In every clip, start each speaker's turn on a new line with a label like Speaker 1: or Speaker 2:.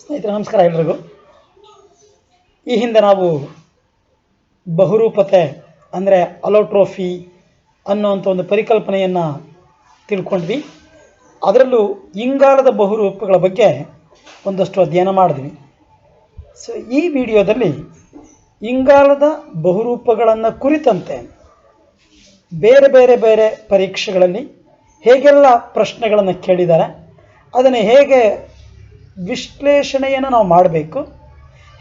Speaker 1: ಸ್ನೇಹಿತರೆ ನಮಸ್ಕಾರ ಎಲ್ರಿಗೂ. ಈ ಹಿಂದೆ ನಾವು ಬಹುರೂಪತೆ ಅಂದರೆ ಅಲೋಟ್ರೋಫಿ ಅನ್ನುವಂಥ ಒಂದು ಪರಿಕಲ್ಪನೆಯನ್ನು ತಿಳ್ಕೊಂಡ್ವಿ. ಅದರಲ್ಲೂ ಇಂಗಾಲದ ಬಹುರೂಪಗಳ ಬಗ್ಗೆ ಒಂದಷ್ಟು ಅಧ್ಯಯನ ಮಾಡಿದ್ವಿ. ಸೊ ಈ ವಿಡಿಯೋದಲ್ಲಿ ಇಂಗಾಲದ ಬಹುರೂಪಗಳನ್ನು ಕುರಿತಂತೆ ಬೇರೆ ಬೇರೆ ಬೇರೆ ಪರೀಕ್ಷೆಗಳಲ್ಲಿ ಹೇಗೆಲ್ಲ ಪ್ರಶ್ನೆಗಳನ್ನು ಕೇಳಿದ್ದಾರೆ, ಅದನ್ನು ಹೇಗೆ ವಿಶ್ಲೇಷಣೆಯನ್ನು ನಾವು ಮಾಡಬೇಕು,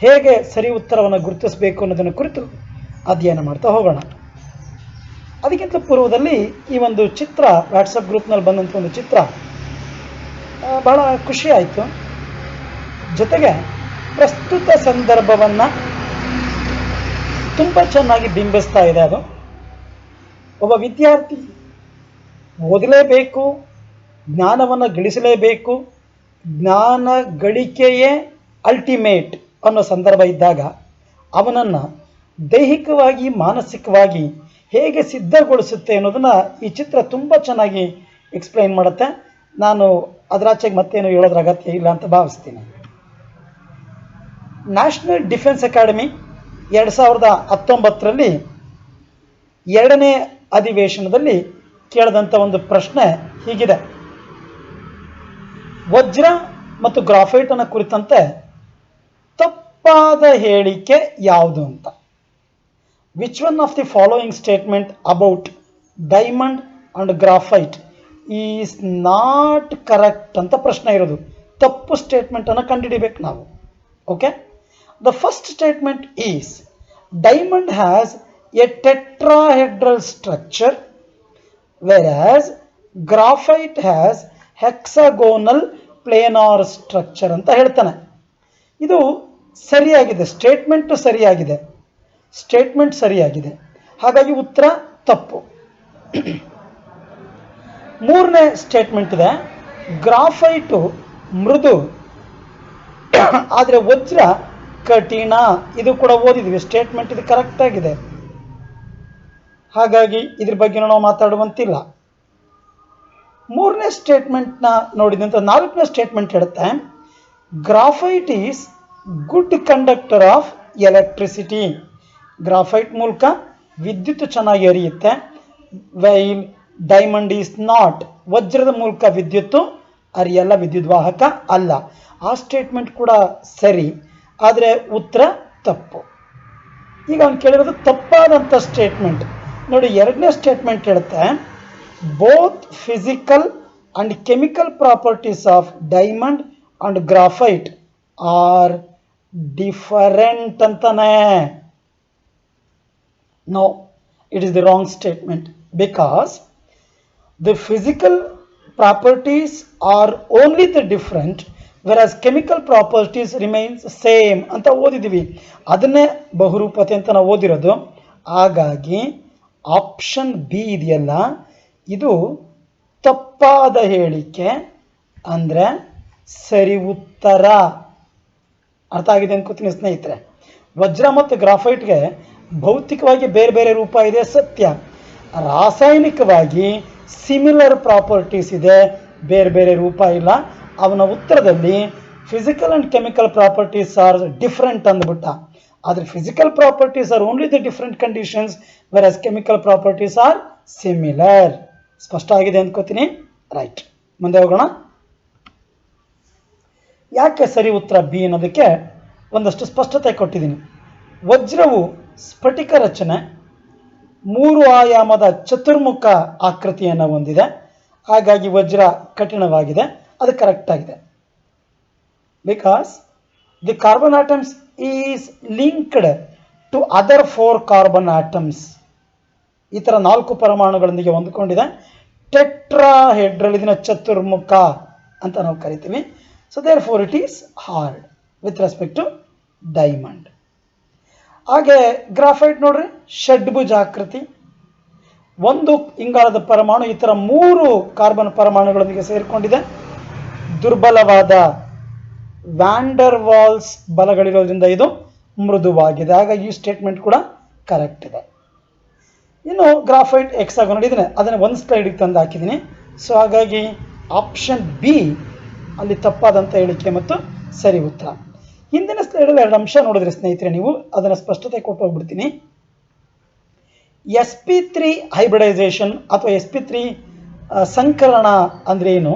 Speaker 1: ಹೇಗೆ ಸರಿ ಉತ್ತರವನ್ನು ಗುರುತಿಸಬೇಕು ಅನ್ನೋದನ್ನು ಕುರಿತು ಅಧ್ಯಯನ ಮಾಡ್ತಾ ಹೋಗೋಣ. ಅದಕ್ಕಿಂತ ಪೂರ್ವದಲ್ಲಿ ಈ ಒಂದು ಚಿತ್ರ ವಾಟ್ಸಪ್ ಗ್ರೂಪ್ನಲ್ಲಿ ಬಂದಂಥ ಒಂದು ಚಿತ್ರ ಬಹಳ ಖುಷಿ ಆಯಿತು. ಜೊತೆಗೆ ಪ್ರಸ್ತುತ ಸಂದರ್ಭವನ್ನು ತುಂಬ ಚೆನ್ನಾಗಿ ಬಿಂಬಿಸ್ತಾ ಇದೆ. ಅದು ಒಬ್ಬ ವಿದ್ಯಾರ್ಥಿ ಓದಲೇಬೇಕು, ಜ್ಞಾನವನ್ನು ಗಳಿಸಲೇಬೇಕು, ಜ್ಞಾನ ಗಳಿಕೆಯೇ ಅಲ್ಟಿಮೇಟ್ ಅನ್ನೋ ಸಂದರ್ಭ ಇದ್ದಾಗ ಅವನನ್ನು ದೈಹಿಕವಾಗಿ ಮಾನಸಿಕವಾಗಿ ಹೇಗೆ ಸಿದ್ಧಗೊಳಿಸುತ್ತೆ ಅನ್ನೋದನ್ನು ಈ ಚಿತ್ರ ತುಂಬ ಚೆನ್ನಾಗಿ ಎಕ್ಸ್ಪ್ಲೈನ್ ಮಾಡುತ್ತೆ. ನಾನು ಅದರಾಚೆಗೆ ಮತ್ತೇನು ಹೇಳೋದ್ರ ಅಗತ್ಯ ಇಲ್ಲ ಅಂತ ಭಾವಿಸ್ತೀನಿ. ನ್ಯಾಷನಲ್ ಡಿಫೆನ್ಸ್ ಅಕಾಡೆಮಿ 2019ರಲ್ಲಿ 2ನೇ ಅಧಿವೇಶನದಲ್ಲಿ ಕೇಳಿದಂಥ ಒಂದು ಪ್ರಶ್ನೆ ಹೀಗಿದೆ: ವಜ್ರ ಮತ್ತು ಗ್ರಾಫೈಟನ್ನು ಕುರಿತಂತೆ ತಪ್ಪಾದ ಹೇಳಿಕೆ ಯಾವುದು ಅಂತ. Which one of the following statement about diamond and graphite is not correct ಅಂತ ಪ್ರಶ್ನೆ ಇರೋದು. ತಪ್ಪು ಸ್ಟೇಟ್ಮೆಂಟನ್ನು ಕಂಡುಹಿಡಿಬೇಕು ನಾವು. Okay, the first statement is diamond has a tetrahedral structure versus graphite has hexagonal planar structure ಅಂತ ಹೇಳ್ತಾನೆ. ಇದು ಸರಿಯಾಗಿದೆ, ಸ್ಟೇಟ್ಮೆಂಟ್ ಸರಿಯಾಗಿದೆ, ಹಾಗಾಗಿ ಉತ್ತರ ತಪ್ಪು. 3ನೇ ಸ್ಟೇಟ್ಮೆಂಟ್ ಇದೆ, ಗ್ರಾಫೈಟು ಮೃದು ಆದರೆ ವಜ್ರ ಕಠಿಣ. ಇದು ಕೂಡ ಓದಿದ್ವಿ, ಸ್ಟೇಟ್ಮೆಂಟ್ ಇದು ಕರೆಕ್ಟ್ ಆಗಿದೆ, ಹಾಗಾಗಿ ಇದ್ರ ಬಗ್ಗೆ ನಾವು ಮಾತಾಡುವಂತಿಲ್ಲ. 3ನೇ ಸ್ಟೇಟ್ಮೆಂಟ್ನ ನೋಡಿದಂಥ 4ನೇ ಸ್ಟೇಟ್ಮೆಂಟ್ ಹೇಳುತ್ತೆ, graphite is good conductor of electricity. Graphite ಮೂಲಕ ವಿದ್ಯುತ್ ಚೆನ್ನಾಗಿ ಹರಿಯುತ್ತೆ. ವೈಲ್ ಡೈಮಂಡ್ ಈಸ್ ನಾಟ್, ವಜ್ರದ ಮೂಲಕ ವಿದ್ಯುತ್ತು ಹರಿಯಲ್ಲ, ವಿದ್ಯುದ್ವಾಹಕ ಅಲ್ಲ. ಆ ಸ್ಟೇಟ್ಮೆಂಟ್ ಕೂಡ ಸರಿ, ಆದರೆ ಉತ್ತರ ತಪ್ಪು. ಈಗ ಅವ್ನು ಕೇಳಿರೋದು ತಪ್ಪಾದಂಥ ಸ್ಟೇಟ್ಮೆಂಟ್ ನೋಡಿ. 2ನೇ ಸ್ಟೇಟ್ಮೆಂಟ್ ಹೇಳುತ್ತೆ, both physical and chemical properties of diamond and graphite are different ಅಂತಾನೆ. No, it is the wrong statement because the physical properties are only the different versus chemical properties remains same ಅಂತ ಓದಿದ್ದೀವಿ. ಅದನ್ನೇ ಬಹುರೂಪತೆ ಅಂತ ನಾವು ಓದಿರೋದು. ಹಾಗಾಗಿ option B ಇದೆಯಲ್ಲ, ಇದು ತಪ್ಪಾದ ಹೇಳಿಕೆ, ಅಂದರೆ ಸರಿ ಉತ್ತರ. ಅರ್ಥ ಆಗಿದೆ ಅನ್ಕೋತೀನಿ ಸ್ನೇಹಿತರೆ. ವಜ್ರ ಮತ್ತು ಗ್ರಾಫೈಟ್ಗೆ ಭೌತಿಕವಾಗಿ ಬೇರೆ ಬೇರೆ ರೂಪ ಇದೆ, ಸತ್ಯ. ರಾಸಾಯನಿಕವಾಗಿ ಸಿಮಿಲರ್ ಪ್ರಾಪರ್ಟೀಸ್ ಇದೆ, ಬೇರೆ ಬೇರೆ ರೂಪ ಇಲ್ಲ. ಅವನ ಉತ್ತರದಲ್ಲಿ physical and chemical properties are different ಅಂದ್ಬಿಟ್ಟ. ಆದರೆ physical properties are only the different conditions versus chemical properties are similar. ಸ್ಪಷ್ಟ ಆಗಿದೆ ಅಂದ್ಕೋತೀನಿ. ರೈಟ್, ಮುಂದೆ ಹೋಗೋಣ. ಯಾಕೆ ಸರಿ ಉತ್ತರ ಬಿ ಅನ್ನೋದಕ್ಕೆ ಒಂದಷ್ಟು ಸ್ಪಷ್ಟತೆ ಕೊಟ್ಟಿದ್ದೀನಿ. ವಜ್ರವು ಸ್ಫಟಿಕ ರಚನೆ, 3 ಆಯಾಮದ ಚತುರ್ಮುಖ ಆಕೃತಿಯನ್ನು ಹೊಂದಿದೆ, ಹಾಗಾಗಿ ವಜ್ರ ಕಠಿಣವಾಗಿದೆ. ಅದು ಕರೆಕ್ಟ್ ಆಗಿದೆ. Because the carbon atoms is linked to other 4 carbon atoms. ಈ ಥರ 4 ಪರಮಾಣುಗಳೊಂದಿಗೆ ಹೊಂದಿಕೊಂಡಿದೆ. ಟೆಟ್ರಾಹೆಡ್ರಲ್, ಇದನ್ನ ಚತುರ್ಮುಖ ಅಂತ ನಾವು ಕರಿತೀವಿ. So therefore it is hard with respect to diamond. ಹಾಗೆ ಗ್ರಾಫೈಟ್ ನೋಡ್ರಿ, ಷಡ್ಭುಜ ಆಕೃತಿ. ಒಂದು ಇಂಗಾಲದ ಪರಮಾಣು ಈ ಥರ 3 ಕಾರ್ಬನ್ ಪರಮಾಣುಗಳೊಂದಿಗೆ ಸೇರಿಕೊಂಡಿದೆ. ದುರ್ಬಲವಾದ ವ್ಯಾಂಡರ್ ವಾಲ್ಸ್ ಬಲಗಳಿರೋದ್ರಿಂದ ಇದು ಮೃದುವಾಗಿದೆ. ಹಾಗಾಗಿ ಈ ಸ್ಟೇಟ್ಮೆಂಟ್ ಕೂಡ ಕರೆಕ್ಟ್ ಇದೆ. ಇನ್ನು ಗ್ರಾಫೈಟ್ ಹೆಕ್ಸಾಗೋನಲ್ ಇದನ್ನೇ, ಅದನ್ನು ಒಂದು ಸ್ಲೈಡಿಗೆ ತಂದು ಹಾಕಿದ್ದೀನಿ. ಸೊ ಹಾಗಾಗಿ ಆಪ್ಷನ್ ಬಿ ಅಲ್ಲಿ ತಪ್ಪಾದಂಥ ಹೇಳಿಕೆ ಮತ್ತು ಸರಿ ಉತ್ತರ. ಹಿಂದಿನ ಸ್ಲೈಡಲ್ಲಿ 2 ಅಂಶ ನೋಡಿದ್ರೆ ಸ್ನೇಹಿತರೆ, ನೀವು ಅದನ್ನು ಸ್ಪಷ್ಟತೆ ಕೊಟ್ಟು ಹೋಗ್ಬಿಡ್ತೀನಿ. sp3 ಹೈಬ್ರಿಡೈಸೇಷನ್ ಅಥವಾ sp3 ಸಂಕರಣ ಅಂದ್ರೆ ಏನು?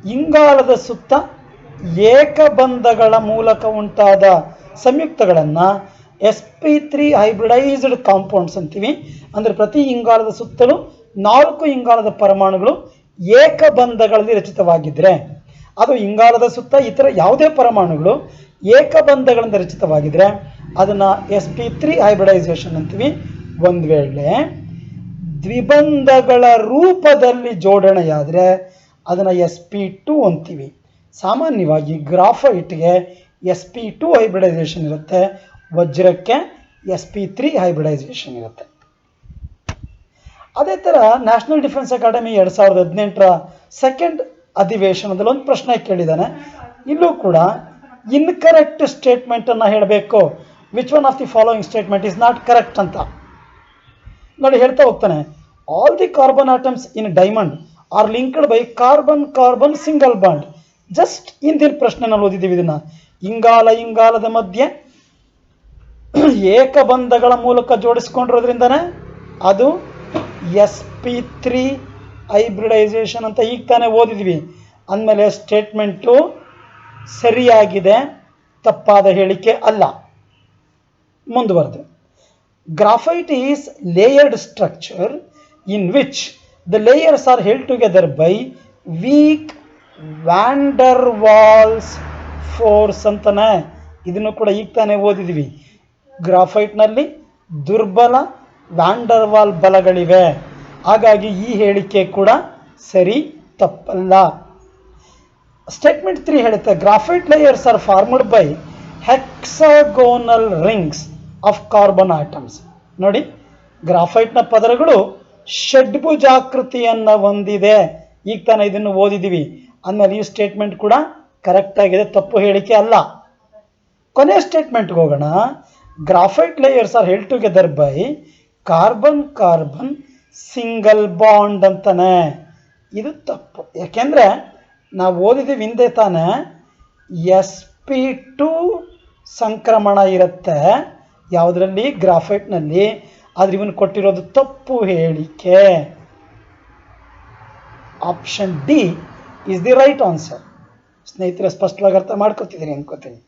Speaker 1: ಇಂಗಾಲದ ಸುತ್ತ ಏಕಬಂಧಗಳ ಮೂಲಕ ಉಂಟಾದ ಸಂಯುಕ್ತಗಳನ್ನು sp3 ಹೈಬ್ರಿಡೈಸ್ಡ್ ಕಾಂಪೌಂಡ್ಸ್ ಅಂತೀವಿ. ಅಂದರೆ ಪ್ರತಿ ಇಂಗಾಲದ ಸುತ್ತಲೂ 4 ಇಂಗಾಲದ ಪರಮಾಣುಗಳು ಏಕಬಂಧಗಳಲ್ಲಿ ರಚಿತವಾಗಿದ್ದರೆ, ಅದು ಇಂಗಾಲದ ಸುತ್ತ ಇತರ ಯಾವುದೇ ಪರಮಾಣುಗಳು ಏಕಬಂಧಗಳಿಂದ ರಚಿತವಾಗಿದ್ರೆ ಅದನ್ನು sp3 ಹೈಬ್ರಿಡೈಸೇಷನ್ ಅಂತೀವಿ. ಒಂದು ವೇಳೆ ದ್ವಿಬಂಧಗಳ ರೂಪದಲ್ಲಿ ಜೋಡಣೆಯಾದರೆ ಅದನ್ನು sp2 ಅಂತೀವಿ. ಸಾಮಾನ್ಯವಾಗಿ ಗ್ರಾಫೈಟ್ಗೆ sp2 ಹೈಬ್ರಿಡೈಸೇಷನ್ ಇರುತ್ತೆ, ವಜ್ರಕ್ಕೆ sp3 ಹೈಬ್ರಿಡೈಸೇಷನ್ ಇರುತ್ತೆ. ಅದೇ ಥರ ನ್ಯಾಷನಲ್ ಡಿಫೆನ್ಸ್ ಅಕಾಡೆಮಿ 2018ರ ಸೆಕೆಂಡ್ ಅಧಿವೇಶನದಲ್ಲಿ ಒಂದು ಪ್ರಶ್ನೆ ಕೇಳಿದ್ದಾನೆ. ಇಲ್ಲೂ ಕೂಡ ಇನ್ಕರೆಕ್ಟ್ ಸ್ಟೇಟ್ಮೆಂಟ್ ಅನ್ನು ಹೇಳಬೇಕು. Which one of the following statement is not correct ಅಂತ ನೋಡಿ ಹೇಳ್ತಾ ಹೋಗ್ತಾನೆ. All the carbon atoms in diamond are linked by carbon carbon single bond. Just ಹಿಂದಿನ ಪ್ರಶ್ನೆನಲ್ಲಿ ಓದಿದ್ದೀವಿ ಇದನ್ನ. ಇಂಗಾಲದ ಮಧ್ಯೆ ಏಕಬಂಧಗಳ ಮೂಲಕ ಜೋಡಿಸ್ಕೊಂಡಿರೋದ್ರಿಂದನೇ ಅದು sp3 ಹೈಬ್ರಿಡೈಸೇಷನ್ ಅಂತ ಈಗ ತಾನೇ ಓದಿದ್ವಿ. ಅಂದಮೇಲೆ ಸ್ಟೇಟ್ಮೆಂಟು ಸರಿಯಾಗಿದೆ, ತಪ್ಪಾದ ಹೇಳಿಕೆ ಅಲ್ಲ. ಮುಂದುವರೆದು, graphite is layered structure in which the layers are held together by weak van der Waals force ಅಂತಾನೆ. ಇದನ್ನು ಕೂಡ ಈಗ ತಾನೇ ಓದಿದ್ವಿ. ಗ್ರಾಫೈಟ್ನಲ್ಲಿ ದುರ್ಬಲ ವ್ಯಾಂಡರ್ ವಾಲ್ ಬಲಗಳಿವೆ. ಹಾಗಾಗಿ ಈ ಹೇಳಿಕೆ ಕೂಡ ಸರಿ, ತಪ್ಪಲ್ಲ. ಸ್ಟೇಟ್ಮೆಂಟ್ 3 ಹೇಳುತ್ತೆ, graphite layers R formed by hexagonal rings of carbon atoms. ನೋಡಿ, ಗ್ರಾಫೈಟ್ನ ಪದರಗಳು ಷಡ್ಭುಜಾಕೃತಿಯನ್ನು ಹೊಂದಿದೆ. ಈಗ ತಾನೇ ಇದನ್ನು ಓದಿದ್ದೀವಿ. ಅಂದಮೇಲೆ ಈ ಸ್ಟೇಟ್ಮೆಂಟ್ ಕೂಡ ಕರೆಕ್ಟ್ ಆಗಿದೆ, ತಪ್ಪು ಹೇಳಿಕೆ ಅಲ್ಲ. ಕೊನೆಯ ಸ್ಟೇಟ್ಮೆಂಟ್ಗೆ ಹೋಗೋಣ. Graphite layers are held together by carbon carbon single bond ಅಂತಾನೆ. ಇದು ತಪ್ಪು. ಯಾಕೆಂದರೆ ನಾವು ಓದಿದ್ದೀವಿ ಹಿಂದೆ ತಾನೆ sp2 ಸಂಕ್ರಮಣ ಇರುತ್ತೆ ಯಾವುದರಲ್ಲಿ, ಗ್ರಾಫೈಟ್ನಲ್ಲಿ. ಆದರೆ ಇವನು ಕೊಟ್ಟಿರೋದು ತಪ್ಪು ಹೇಳಿಕೆ. Option D is the right answer. ಸ್ನೇಹಿತರೆ, ಸ್ಪಷ್ಟವಾಗಿ ಅರ್ಥ ಮಾಡ್ಕೊತಿದ್ದೀನಿ ಅನ್ಕೋತೀನಿ.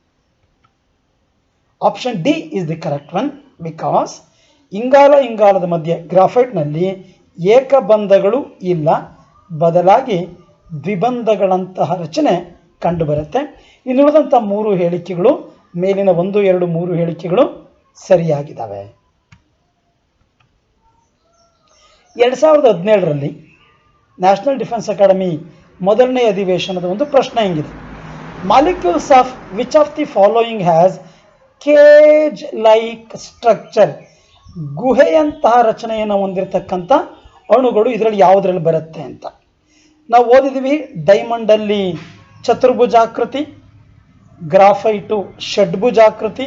Speaker 1: Option D is the correct one. Because ಇಂಗಾಲದ ಮಧ್ಯೆ ಗ್ರಾಫೈಟ್ನಲ್ಲಿ ಏಕಬಂಧಗಳು ಇಲ್ಲ, ಬದಲಾಗಿ ದ್ವಿಬಂಧಗಳಂತಹ ರಚನೆ ಕಂಡುಬರುತ್ತೆ. ಇನ್ನುಳಿದಂಥ 3 ಹೇಳಿಕೆಗಳು, ಮೇಲಿನ 1, 2, 3 ಹೇಳಿಕೆಗಳು ಸರಿಯಾಗಿದ್ದಾವೆ. 2017ರಲ್ಲಿ ನ್ಯಾಷನಲ್ ಡಿಫೆನ್ಸ್ ಅಕಾಡೆಮಿ ಮೊದಲನೇ ಅಧಿವೇಶನದ ಒಂದು ಪ್ರಶ್ನೆ ಹಿಂಗಿದೆ. Molecules of which of the following has cage like structure. ಗುಹೆಯಂತಹ ರಚನೆಯನ್ನು ಹೊಂದಿರತಕ್ಕಂಥ ಅಣುಗಳು ಇದರಲ್ಲಿ ಯಾವುದರಲ್ಲಿ ಬರುತ್ತೆ ಅಂತ ನಾವು ಓದಿದ್ವಿ. ಡೈಮಂಡಲ್ಲಿ ಚತುರ್ಭುಜಾಕೃತಿ, ಗ್ರಾಫೈಟು ಷಡ್ಭುಜಾಕೃತಿ,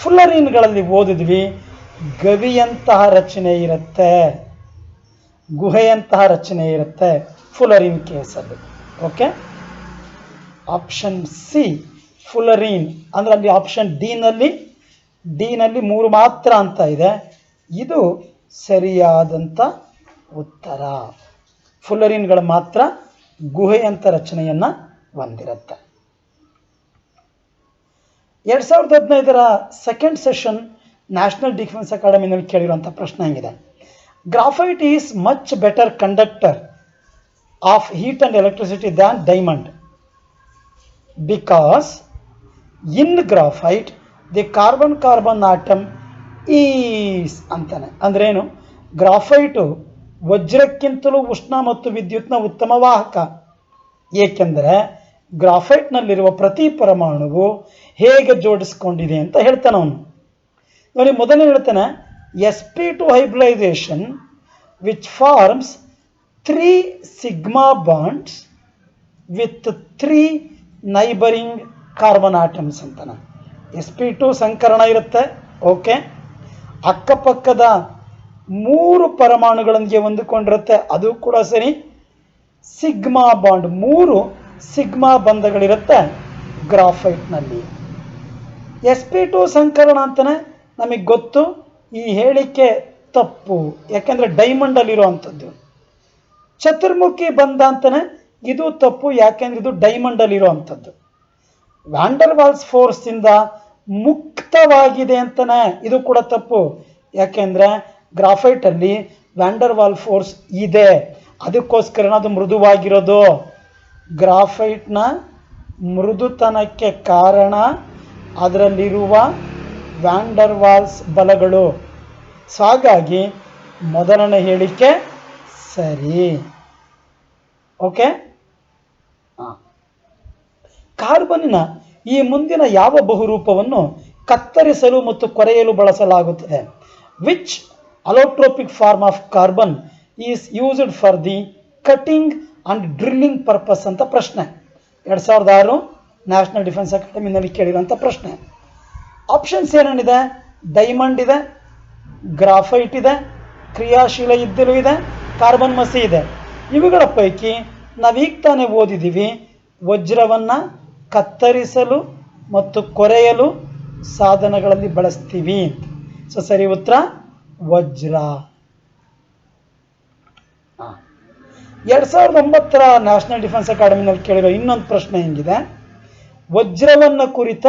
Speaker 1: ಫುಲ್ಲರಿನ್ಗಳಲ್ಲಿ ಓದಿದ್ವಿ ಗವಿಯಂತಹ ರಚನೆ ಇರುತ್ತೆ, ಗುಹೆಯಂತಹ ರಚನೆ ಇರುತ್ತೆ ಫುಲ್ಲರಿನ್ ಕೇಸಲ್ಲಿ. ಓಕೆ, ಆಪ್ಷನ್ ಸಿ ಫುಲ್ಲರಿನ್ ಅಂದರೆ ಅಲ್ಲಿ ಆಪ್ಷನ್ ಡಿನಲ್ಲಿ 3 ಮಾತ್ರ ಅಂತ ಇದೆ. ಇದು ಸರಿಯಾದಂಥ ಉತ್ತರ. ಫುಲ್ಲರಿನ್ಗಳು ಮಾತ್ರ ಗುಹೆಯಂಥ ರಚನೆಯನ್ನು ಹೊಂದಿರುತ್ತೆ. 2015ರ ಸೆಕೆಂಡ್ ಸೆಷನ್ ನ್ಯಾಷನಲ್ ಡಿಫೆನ್ಸ್ ಅಕಾಡೆಮಿನಲ್ಲಿ ಕೇಳಿರುವಂಥ ಪ್ರಶ್ನೆ ಹೆಂಗಿದೆ. Graphite is much better conductor of heat and electricity than diamond because in graphite the carbon carbon atom is ಅಂತಾನೆ. ಅಂದ್ರೇನು? ಗ್ರಾಫೈಟು ವಜ್ರಕ್ಕಿಂತಲೂ ಉಷ್ಣ ಮತ್ತು ವಿದ್ಯುತ್ನ ಉತ್ತಮ ವಾಹಕ. ಏಕೆಂದರೆ ಗ್ರಾಫೈಟ್ನಲ್ಲಿರುವ ಪ್ರತಿ ಪರಮಾಣುವು ಹೇಗೆ ಜೋಡಿಸ್ಕೊಂಡಿದೆ ಅಂತ ಹೇಳ್ತಾನೆ ಅವನು. ನೋಡಿ, ಮೊದಲನೇ ಹೇಳ್ತಾನೆ sp2 hybridisation which forms 3 sigma bonds with 3 neighbouring carbon atoms ಅಂತಾನೆ. sp2 ಸಂಕರಣ ಇರುತ್ತೆ, ಓಕೆ. ಅಕ್ಕಪಕ್ಕದ 3 ಪರಮಾಣುಗಳೊಂದಿಗೆ ಹೊಂದಿಕೊಂಡಿರುತ್ತೆ, ಅದು ಕೂಡ ಸರಿ. ಸಿಗ್ಮಾ ಬಾಂಡ್ 3 ಸಿಗ್ಮಾ ಬಂಧಗಳಿರುತ್ತೆ, ಗ್ರಾಫೈಟ್ನಲ್ಲಿ. sp2 ಸಂಕರಣ ಅಂತಾನೆ ನಮಗೆ ಗೊತ್ತು. ಈ ಹೇಳಿಕೆ ತಪ್ಪು, ಯಾಕೆಂದ್ರೆ ಡೈಮಂಡ್ ಅಲ್ಲಿರುವಂಥದ್ದು. ಚತುರ್ಮುಖಿ ಬಂಧ ಅಂತಾನೆ ಇದು ತಪ್ಪು, ಯಾಕೆಂದ್ರೆ ಇದು ಡೈಮಂಡ್ ಅಲ್ಲಿರುವಂಥದ್ದು. ವ್ಯಾಂಡರ್ ವಾಲ್ಸ್ ಫೋರ್ಸ್ ಇಂದ ಮುಕ್ತವಾಗಿದೆ ಅಂತಾನೆ ಇದು ಕೂಡ ತಪ್ಪು, ಯಾಕೆಂದ್ರೆ ಗ್ರಾಫೈಟ್ ಅಲ್ಲಿ ವ್ಯಾಂಡರ್ ವಾಲ್ ಫೋರ್ಸ್ ಇದೆ, ಅದಕ್ಕೋಸ್ಕರ ಅದು ಮೃದುವಾಗಿರೋದು. ಗ್ರಾಫೈಟ್ನ ಮೃದುತನಕ್ಕೆ ಕಾರಣ ಅದರಲ್ಲಿರುವ ವ್ಯಾಂಡರ್ ವಾಲ್ಸ್ ಬಲಗಳು. ಸೊ ಹಾಗಾಗಿ ಮೊದಲನೇ ಹೇಳಿಕೆ ಸರಿ. ಓಕೆ, ಕಾರ್ಬನ್ನಿನ ಈ ಮುಂದಿನ ಯಾವ ಬಹುರೂಪವನ್ನು ಕತ್ತರಿಸಲು ಮತ್ತು ಕೊರೆಯಲು ಬಳಸಲಾಗುತ್ತದೆ? Which allotropic form of carbon is used for the cutting and drilling purpose ಅಂತ ಪ್ರಶ್ನೆ. 2006 ನ್ಯಾಷನಲ್ ಡಿಫೆನ್ಸ್ ಅಕಾಡೆಮಿನಲ್ಲಿ ಕೇಳಿರುವಂಥ ಪ್ರಶ್ನೆ. ಆಪ್ಷನ್ಸ್ ಏನೇನಿದೆ? ಡೈಮಂಡ್ ಇದೆ, ಗ್ರಾಫೈಟ್ ಇದೆ, ಕ್ರಿಯಾಶೀಲ ಇದ್ದಿಲು ಇದೆ, ಕಾರ್ಬನ್ ಮಸಿ ಇದೆ. ಇವುಗಳ ಪೈಕಿ ನಾವೀಗ ತಾನೇ ಓದಿದ್ದೀವಿ, ವಜ್ರವನ್ನು ಕತ್ತರಿಸಲು ಮತ್ತು ಕೊರೆಯಲು ಸಾಧನಗಳಲ್ಲಿ ಬಳಸ್ತೀವಿ. ಸೊ ಸರಿ ಉತ್ತರ ವಜ್ರ. 2009 ನ್ಯಾಷನಲ್ ಡಿಫೆನ್ಸ್ ಅಕಾಡೆಮಿನಲ್ಲಿ ಕೇಳಿರೋ ಇನ್ನೊಂದು ಪ್ರಶ್ನೆ ಹೆಂಗಿದೆ? ವಜ್ರವನ್ನು ಕುರಿತ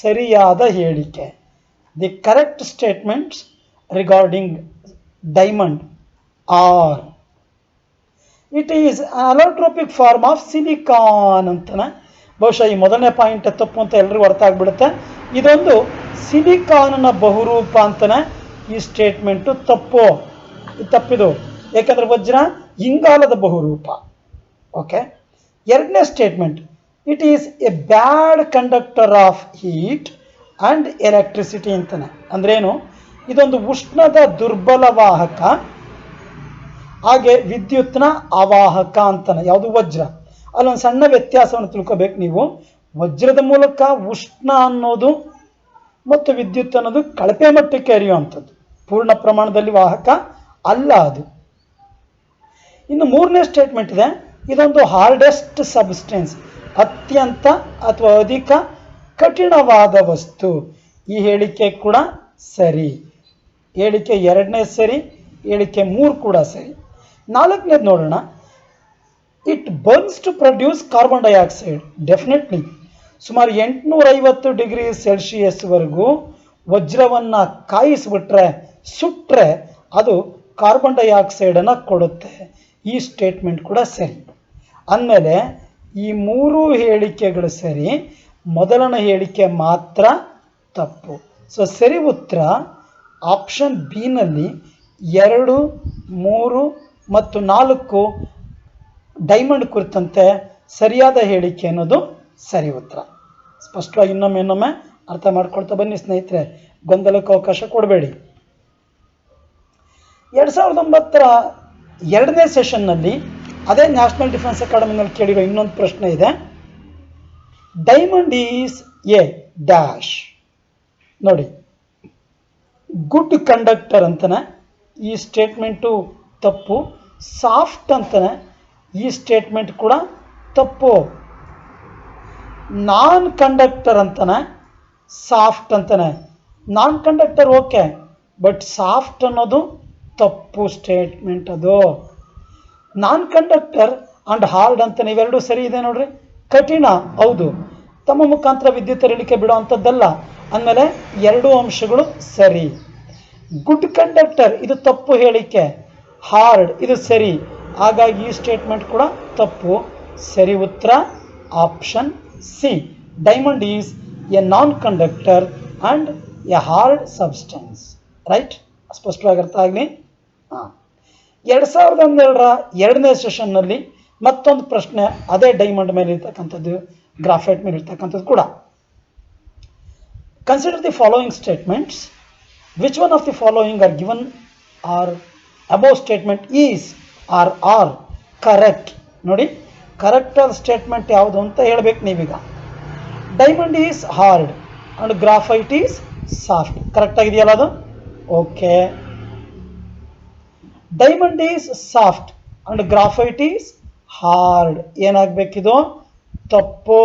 Speaker 1: ಸರಿಯಾದ ಹೇಳಿಕೆ. The correct statements regarding diamond are it is allotropic form of silicon ಅಂತಾನೆ. ಬಹುಶಃ ಈ ಮೊದಲನೇ ಪಾಯಿಂಟ್ ತಪ್ಪು ಅಂತ ಎಲ್ರಿಗೂ ಅರ್ಥ ಆಗ್ಬಿಡುತ್ತೆ. ಇದೊಂದು ಸಿಲಿಕಾನ್ನ ಬಹುರೂಪ ಅಂತಾನೆ ಈ ಸ್ಟೇಟ್ಮೆಂಟು ತಪ್ಪಿದು, ಯಾಕಂದ್ರೆ ವಜ್ರ ಇಂಗಾಲದ ಬಹುರೂಪ. ಓಕೆ, ಎರಡನೇ statement, it is a bad conductor of heat and electricity ಅಂತಾನೆ. ಅಂದ್ರೇನು? ಇದೊಂದು ಉಷ್ಣದ ದುರ್ಬಲ ವಾಹಕ, ಹಾಗೆ ವಿದ್ಯುತ್ನ ಅವಾಹಕ ಅಂತಾನೆ. ಯಾವುದು? ವಜ್ರ. ಅಲ್ಲೊಂದು ಸಣ್ಣ ವ್ಯತ್ಯಾಸವನ್ನು ತಿಳ್ಕೋಬೇಕು ನೀವು. ವಜ್ರದ ಮೂಲಕ ಉಷ್ಣ ಅನ್ನೋದು ಮತ್ತು ವಿದ್ಯುತ್ ಅನ್ನೋದು ಕಳಪೆ ಮಟ್ಟಕ್ಕೆ ಹರಿಯುವಂಥದ್ದು, ಪೂರ್ಣ ಪ್ರಮಾಣದಲ್ಲಿ ವಾಹಕ ಅಲ್ಲ ಅದು. ಇನ್ನು ಮೂರನೇ ಸ್ಟೇಟ್ಮೆಂಟ್ ಇದೆ, ಇದೊಂದು ಹಾರ್ಡೆಸ್ಟ್ ಸಬ್ಸ್ಟೆನ್ಸ್, ಅತ್ಯಂತ ಅಥವಾ ಅಧಿಕ ಕಠಿಣವಾದ ವಸ್ತು. ಈ ಹೇಳಿಕೆ ಕೂಡ ಸರಿ. ಹೇಳಿಕೆ ಎರಡನೇ ಸರಿ, ಹೇಳಿಕೆ 3 ಕೂಡ ಸರಿ. ನಾಲ್ಕನೇದು ನೋಡೋಣ. It burns to produce carbon dioxide. Definitely ಸುಮಾರು 850 ಡಿಗ್ರಿ ಸೆಲ್ಸಿಯಸ್ವರೆಗೂ ವಜ್ರವನ್ನು ಕಾಯಿಸ್ಬಿಟ್ರೆ, ಸುಟ್ಟರೆ ಅದು ಕಾರ್ಬನ್ ಡೈಆಕ್ಸೈಡನ್ನು ಕೊಡುತ್ತೆ. ಈ ಸ್ಟೇಟ್ಮೆಂಟ್ ಕೂಡ ಸರಿ. ಅಂದಮೇಲೆ ಈ 3 ಹೇಳಿಕೆಗಳು ಸರಿ, ಮೊದಲನೇ ಹೇಳಿಕೆ ಮಾತ್ರ ತಪ್ಪು. ಸೊ ಸರಿ ಉತ್ತರ ಆಪ್ಷನ್ ಬಿ ನಲ್ಲಿ 2, 3 ಮತ್ತು 4 ಡೈಮಂಡ್ ಕುರಿತಂತೆ ಸರಿಯಾದ ಹೇಳಿಕೆ ಅನ್ನೋದು ಸರಿ ಉತ್ತರ. ಸ್ಪಷ್ಟವಾಗಿ ಇನ್ನೊಮ್ಮೆ ಅರ್ಥ ಮಾಡ್ಕೊಳ್ತಾ ಬನ್ನಿ ಸ್ನೇಹಿತರೆ, ಗೊಂದಲಕ್ಕೆ ಅವಕಾಶ ಕೊಡಬೇಡಿ. 2009 ಎರಡನೇ ಸೆಷನ್ನಲ್ಲಿ ಅದೇ ನ್ಯಾಷನಲ್ ಡಿಫೆನ್ಸ್ ಅಕಾಡೆಮಿನಲ್ಲಿ ಕೇಳಿರೋ ಇನ್ನೊಂದು ಪ್ರಶ್ನೆ ಇದೆ. Diamond is A dash. ನೋಡಿ, ಗುಡ್ ಕಂಡಕ್ಟರ್ ಅಂತಾನೆ. ಈ ಸ್ಟೇಟ್ಮೆಂಟು ತಪ್ಪು. ಸಾಫ್ಟ್ ಅಂತಾನೆ. ಈ ಸ್ಟೇಟ್ಮೆಂಟ್ ಕೂಡ ತಪ್ಪು. ನಾನ್ ಕಂಡಕ್ಟರ್ ಅಂತಾನೆ, ಸಾಫ್ಟ್ ಅಂತಾನೆ. ನಾನ್ ಕಂಡಕ್ಟರ್ ಓಕೆ, ಬಟ್ ಸಾಫ್ಟ್ ಅನ್ನೋದು ತಪ್ಪು ಸ್ಟೇಟ್ಮೆಂಟ್. ಅದು ನಾನ್ ಕಂಡಕ್ಟರ್ ಅಂಡ್ ಹಾರ್ಡ್ ಅಂತಾನೆ, ಇವೆರಡು ಸರಿ ಇದೆ ನೋಡ್ರಿ. ಕಠಿಣ ಹೌದು, ತಮ್ಮ ಮುಖಾಂತರ ವಿದ್ಯುತ್ ಹರಿಲಿಕ್ಕೆ ಬಿಡುವಂಥದ್ದಲ್ಲ. ಅಂದಮೇಲೆ 2 ಅಂಶಗಳು ಸರಿ. ಗುಡ್ ಕಂಡಕ್ಟರ್ ಇದು ತಪ್ಪು ಹೇಳಿಕೆ. ಹಾರ್ಡ್ ಇದು ಸರಿ. ಹಾಗಾಗಿ ಈ ಸ್ಟೇಟ್ಮೆಂಟ್ ಕೂಡ ತಪ್ಪು. ಸರಿ ಉತ್ತರ option C. Diamond is A non conductor and A hard substance. Right? ಸ್ಪಷ್ಟವಾಗಿ ಅರ್ಥ ಆಗಲಿ. 2012 ಎರಡನೇ ಸೆಷನ್ನಲ್ಲಿ ಮತ್ತೊಂದು ಪ್ರಶ್ನೆ ಅದೇ ಡೈಮಂಡ್ ಮೇಲೆ ಇರ್ತಕ್ಕಂಥದ್ದು, ಗ್ರಾಫೈಟ್ ಮೇಲೆ ಇರ್ತಕ್ಕಂಥದ್ದು ಕೂಡ. Consider the following statements. Which one of the following are given are above statement is are correct. ನೋಡಿ, ಕರೆಕ್ಟ್ ಆದ ಸ್ಟೇಟ್ಮೆಂಟ್ ಯಾವುದು ಅಂತ ಹೇಳ್ಬೇಕು ನೀವೀಗ. Diamond is hard and graphite is soft. Correct ಆಗಿದೆಯಲ್ಲ ಅದು? Okay. Diamond is soft and graphite is hard. ಏನಾಗಬೇಕಿದು? ತಪ್ಪು.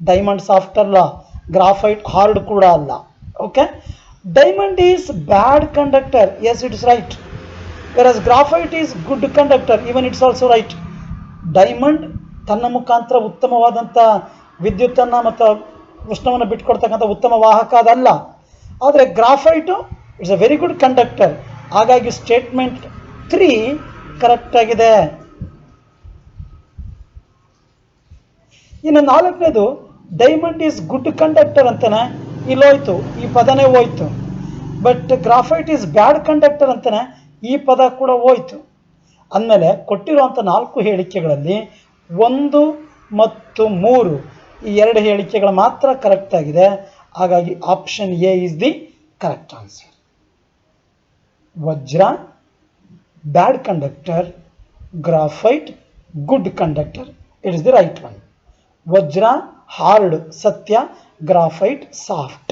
Speaker 1: ಡೈಮಂಡ್ ಸಾಫ್ಟ್ ಅಲ್ಲ, ಗ್ರಾಫೈಟ್ ಹಾರ್ಡ್ ಕೂಡ ಅಲ್ಲ. Okay, diamond is bad conductor, yes it's right. Versus graphite is good conductor, even it's also right. Diamond ತನ್ನ ಮುಖಾಂತರ ಉತ್ತಮವಾದಂಥ ವಿದ್ಯುತ್ತನ್ನು ಮತ್ತು ಉಷ್ಣವನ್ನು ಬಿಟ್ಕೊಡ್ತಕ್ಕಂಥ ಉತ್ತಮ ವಾಹಕ ಅದಲ್ಲ. ಆದರೆ graphite it's a very good conductor. ಹಾಗಾಗಿ ಸ್ಟೇಟ್ಮೆಂಟ್ 3 ಕರೆಕ್ಟ್ ಆಗಿದೆ. ಇನ್ನು 4ನೇದು ಡೈಮಂಡ್ ಈಸ್ ಗುಡ್ ಕಂಡಕ್ಟರ್ ಅಂತಾನೆ, ಇಲ್ಲೋಯ್ತು, ಈ ಪದನೇ ಹೋಯ್ತು. But graphite is bad conductor ಅಂತಾನೆ, ಈ ಪದ ಕೂಡ ಹೋಯ್ತು. ಅಂದಮೇಲೆ ಕೊಟ್ಟಿರುವಂಥ 4 ಹೇಳಿಕೆಗಳಲ್ಲಿ 1 ಮತ್ತು 3 ಈ 2 ಹೇಳಿಕೆಗಳು ಮಾತ್ರ ಕರೆಕ್ಟ್ ಆಗಿದೆ. ಹಾಗಾಗಿ option A is the correct answer. ವಜ್ರ bad conductor, graphite good conductor, it is the right one. ವಜ್ರ ಹಾರ್ಡ್ ಸತ್ಯ, ಗ್ರಾಫೈಟ್ ಸಾಫ್ಟ್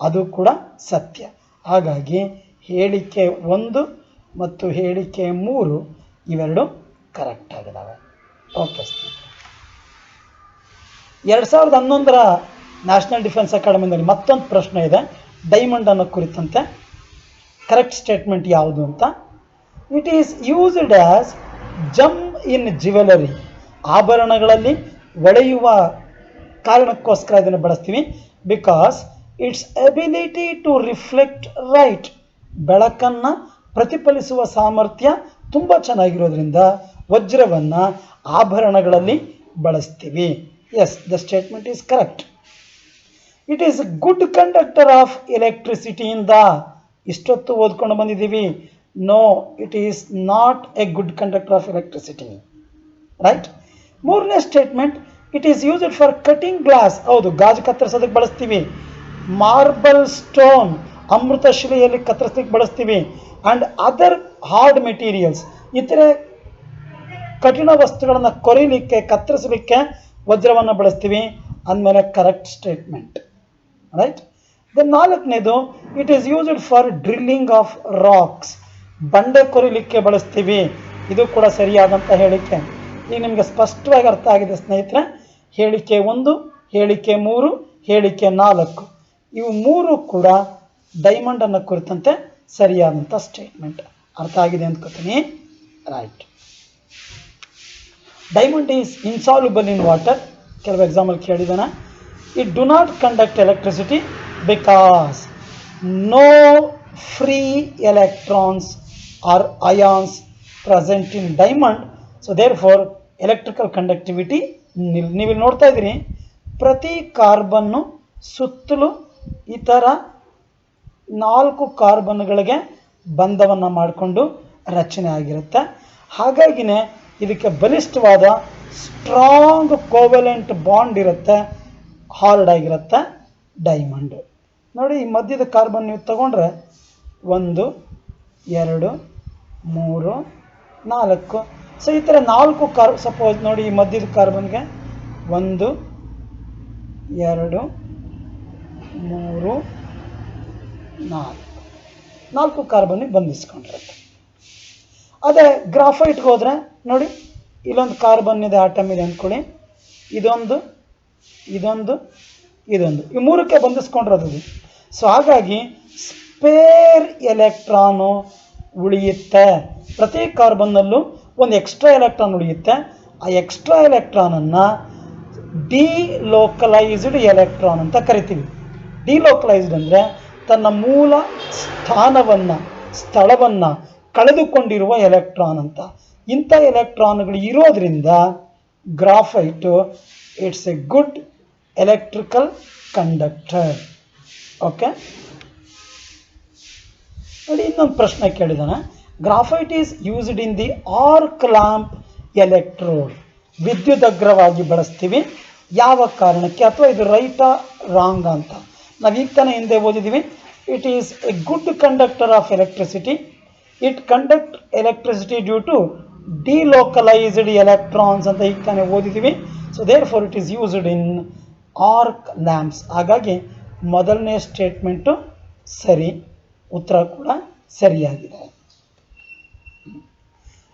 Speaker 1: ಅದು ಕೂಡ ಸತ್ಯ. ಹಾಗಾಗಿ ಹೇಳಿಕೆ 1 ಮತ್ತು ಹೇಳಿಕೆ 3 ಇವೆರಡು ಕರೆಕ್ಟ್ ಆಗಿದ್ದಾವೆ. ಓಕೆ, 2011ರ ನ್ಯಾಷನಲ್ ಡಿಫೆನ್ಸ್ ಅಕಾಡೆಮಿನಲ್ಲಿ ಮತ್ತೊಂದು ಪ್ರಶ್ನೆ ಇದೆ ಡೈಮಂಡ್ ಅನ್ನೋ ಕುರಿತಂತೆ. ಕರೆಕ್ಟ್ ಸ್ಟೇಟ್ಮೆಂಟ್ ಯಾವುದು ಅಂತ. It is used as gem in jewellery, ಆಭರಣಗಳಲ್ಲಿ ಒಳೆಯುವ ಕಾರಣಕ್ಕೋಸ್ಕರ ಇದನ್ನು ಬಳಸ್ತೀವಿ. Because it's ability to reflect right, ಬೆಳಕನ್ನು ಪ್ರತಿಫಲಿಸುವ ಸಾಮರ್ಥ್ಯ ತುಂಬ ಚೆನ್ನಾಗಿರೋದ್ರಿಂದ ವಜ್ರವನ್ನು ಆಭರಣಗಳಲ್ಲಿ ಬಳಸ್ತೀವಿ. Yes, the statement is correct. It is good conductor of electricity ಇಂದ ಇಷ್ಟೊತ್ತು ಓದ್ಕೊಂಡು ಬಂದಿದ್ದೀವಿ. No, it is not a good conductor of electricity. Right. 3ನೇ statement, it is used for cutting glass. ಹೌದು, ಗಾಜು ಕತ್ತರಿಸೋದಕ್ಕೆ ಬಳಸ್ತೀವಿ. ಮಾರ್ಬಲ್ ಸ್ಟೋನ್, ಅಮೃತ ಶಿಲೆಯಲ್ಲಿ ಕತ್ತರಿಸಲಿಕ್ಕೆ ಬಳಸ್ತೀವಿ. ಆ್ಯಂಡ್ ಅದರ್ ಹಾರ್ಡ್ ಮೆಟೀರಿಯಲ್ಸ್, ಇತರೆ ಕಠಿಣ ವಸ್ತುಗಳನ್ನು ಕೊರಿಲಿಕ್ಕೆ ಕತ್ತರಿಸಲಿಕ್ಕೆ ವಜ್ರವನ್ನು ಬಳಸ್ತೀವಿ. ಅಂದಮೇಲೆ ಕರೆಕ್ಟ್ ಸ್ಟೇಟ್ಮೆಂಟ್. ರೈಟ್. ದೆನ್ 4ನೇದು, it is used for drilling of rocks, ಬಂಡೆ ಕೊರಿಲಿಕ್ಕೆ ಬಳಸ್ತೀವಿ. ಇದು ಕೂಡ ಸರಿಯಾದಂಥ ಹೇಳಿಕೆ. ಈಗ ನಿಮಗೆ ಸ್ಪಷ್ಟವಾಗಿ ಅರ್ಥ ಆಗಿದೆ ಸ್ನೇಹಿತರೆ. ಹೇಳಿಕೆ 1, ಹೇಳಿಕೆ 3, ಹೇಳಿಕೆ 4 ಇವು 3 ಕೂಡ ಡೈಮಂಡ್ ಅನ್ನು ಕುರಿತಂತೆ ಸರಿಯಾದಂಥ ಸ್ಟೇಟ್ಮೆಂಟ್. ಅರ್ಥ ಆಗಿದೆ ಅಂದ್ಕೋತೀನಿ. Right. Diamond is insoluble in water, ಕೆಲವು ಎಕ್ಸಾಂಪಲ್ ಕೇಳಿದಾನೆ. It do not conduct electricity because no free electrons or ions present in diamond. So therefore electrical conductivity ನೀವಿಲ್ಲಿ ನೋಡ್ತಾ ಇದ್ದೀರಿ, ಪ್ರತಿ ಕಾರ್ಬನ್ನು ಸುತ್ತಲೂ ಇತರ 4 ಕಾರ್ಬನ್ಗಳಿಗೆ ಬಂಧವನ್ನು ಮಾಡಿಕೊಂಡು ರಚನೆ ಆಗಿರುತ್ತೆ. ಹಾಗಾಗಿನೇ ಇದಕ್ಕೆ ಬಲಿಷ್ಠವಾದ ಸ್ಟ್ರಾಂಗ್ ಕೋವೆಲೆಂಟ್ ಬಾಂಡ್ ಇರುತ್ತೆ, ಹಾರ್ಡ್ ಆಗಿರುತ್ತೆ ಡೈಮಂಡ್. ನೋಡಿ, ಈ ಮಧ್ಯದ ಕಾರ್ಬನ್ ನೀವು ತಗೊಂಡ್ರೆ 1, 2, 3, 4. ಸೊ ಈ ಥರ 4 ಸಪೋಸ್ ನೋಡಿ, ಈ ಮಧ್ಯದ ಕಾರ್ಬನ್ಗೆ 1, 2, 3, 4 ಕಾರ್ಬನ್ನಿಗೆ ಬಂಧಿಸ್ಕೊಂಡಿರುತ್ತೆ. ಅದೇ ಗ್ರಾಫೈಟ್ಗೆ ಹೋದರೆ ನೋಡಿ, ಇಲ್ಲೊಂದು ಕಾರ್ಬನ್ ಇದೆ, ಆಟಮ್ ಇದೆ ಅಂದ್ಕೊಳ್ಳಿ, ಇದೊಂದು ಈ 3ಕ್ಕೆ ಬಂಧಿಸ್ಕೊಂಡಿರೋದು. ಸೊ ಹಾಗಾಗಿ ಸ್ಪೇರ್ ಎಲೆಕ್ಟ್ರಾನು ಉಳಿಯುತ್ತೆ. ಪ್ರತಿ ಕಾರ್ಬನ್ನಲ್ಲೂ ಒಂದು ಎಕ್ಸ್ಟ್ರಾ ಎಲೆಕ್ಟ್ರಾನ್ ಉಳಿಯುತ್ತೆ. ಆ ಎಕ್ಸ್ಟ್ರಾ ಎಲೆಕ್ಟ್ರಾನನ್ನು ಡಿಲೋಕಲೈಸ್ಡ್ ಎಲೆಕ್ಟ್ರಾನ್ ಅಂತ ಕರಿತೀವಿ. ಡಿಲೋಕಲೈಸ್ಡ್ ಅಂದರೆ ತನ್ನ ಮೂಲ ಸ್ಥಳವನ್ನು ಕಳೆದುಕೊಂಡಿರುವ ಎಲೆಕ್ಟ್ರಾನ್ ಅಂತ. ಇಂಥ ಎಲೆಕ್ಟ್ರಾನ್ಗಳು ಇರೋದ್ರಿಂದ graphite it's a good electrical conductor. Okay, ನೋಡಿ, ಇನ್ನೊಂದು ಪ್ರಶ್ನೆ ಕೇಳಿದಾನೆ. Graphite is used in the arc lamp electrode, ವಿದ್ಯುದಗ್ರವಾಗಿ ಬಳಸ್ತೀವಿ. ಯಾವ ಕಾರಣಕ್ಕೆ, ಅಥವಾ ಇದು ರೈಟಾ ರಾಂಗ್ ಅಂತ ನಾವು ಈಗ ತಾನೇ ಹಿಂದೆ ಓದಿದ್ದೀವಿ. It is a good conductor of electricity. It conduct electricity due to delocalised electrons ಅಂತ ಈಗ ತಾನೇ ಓದಿದ್ದೀವಿ. So therefore it is used in arc lamps. ಹಾಗಾಗಿ ಮೊದಲನೇ ಸ್ಟೇಟ್ಮೆಂಟು ಸರಿ, ಉತ್ತರ ಕೂಡ ಸರಿಯಾಗಿದೆ.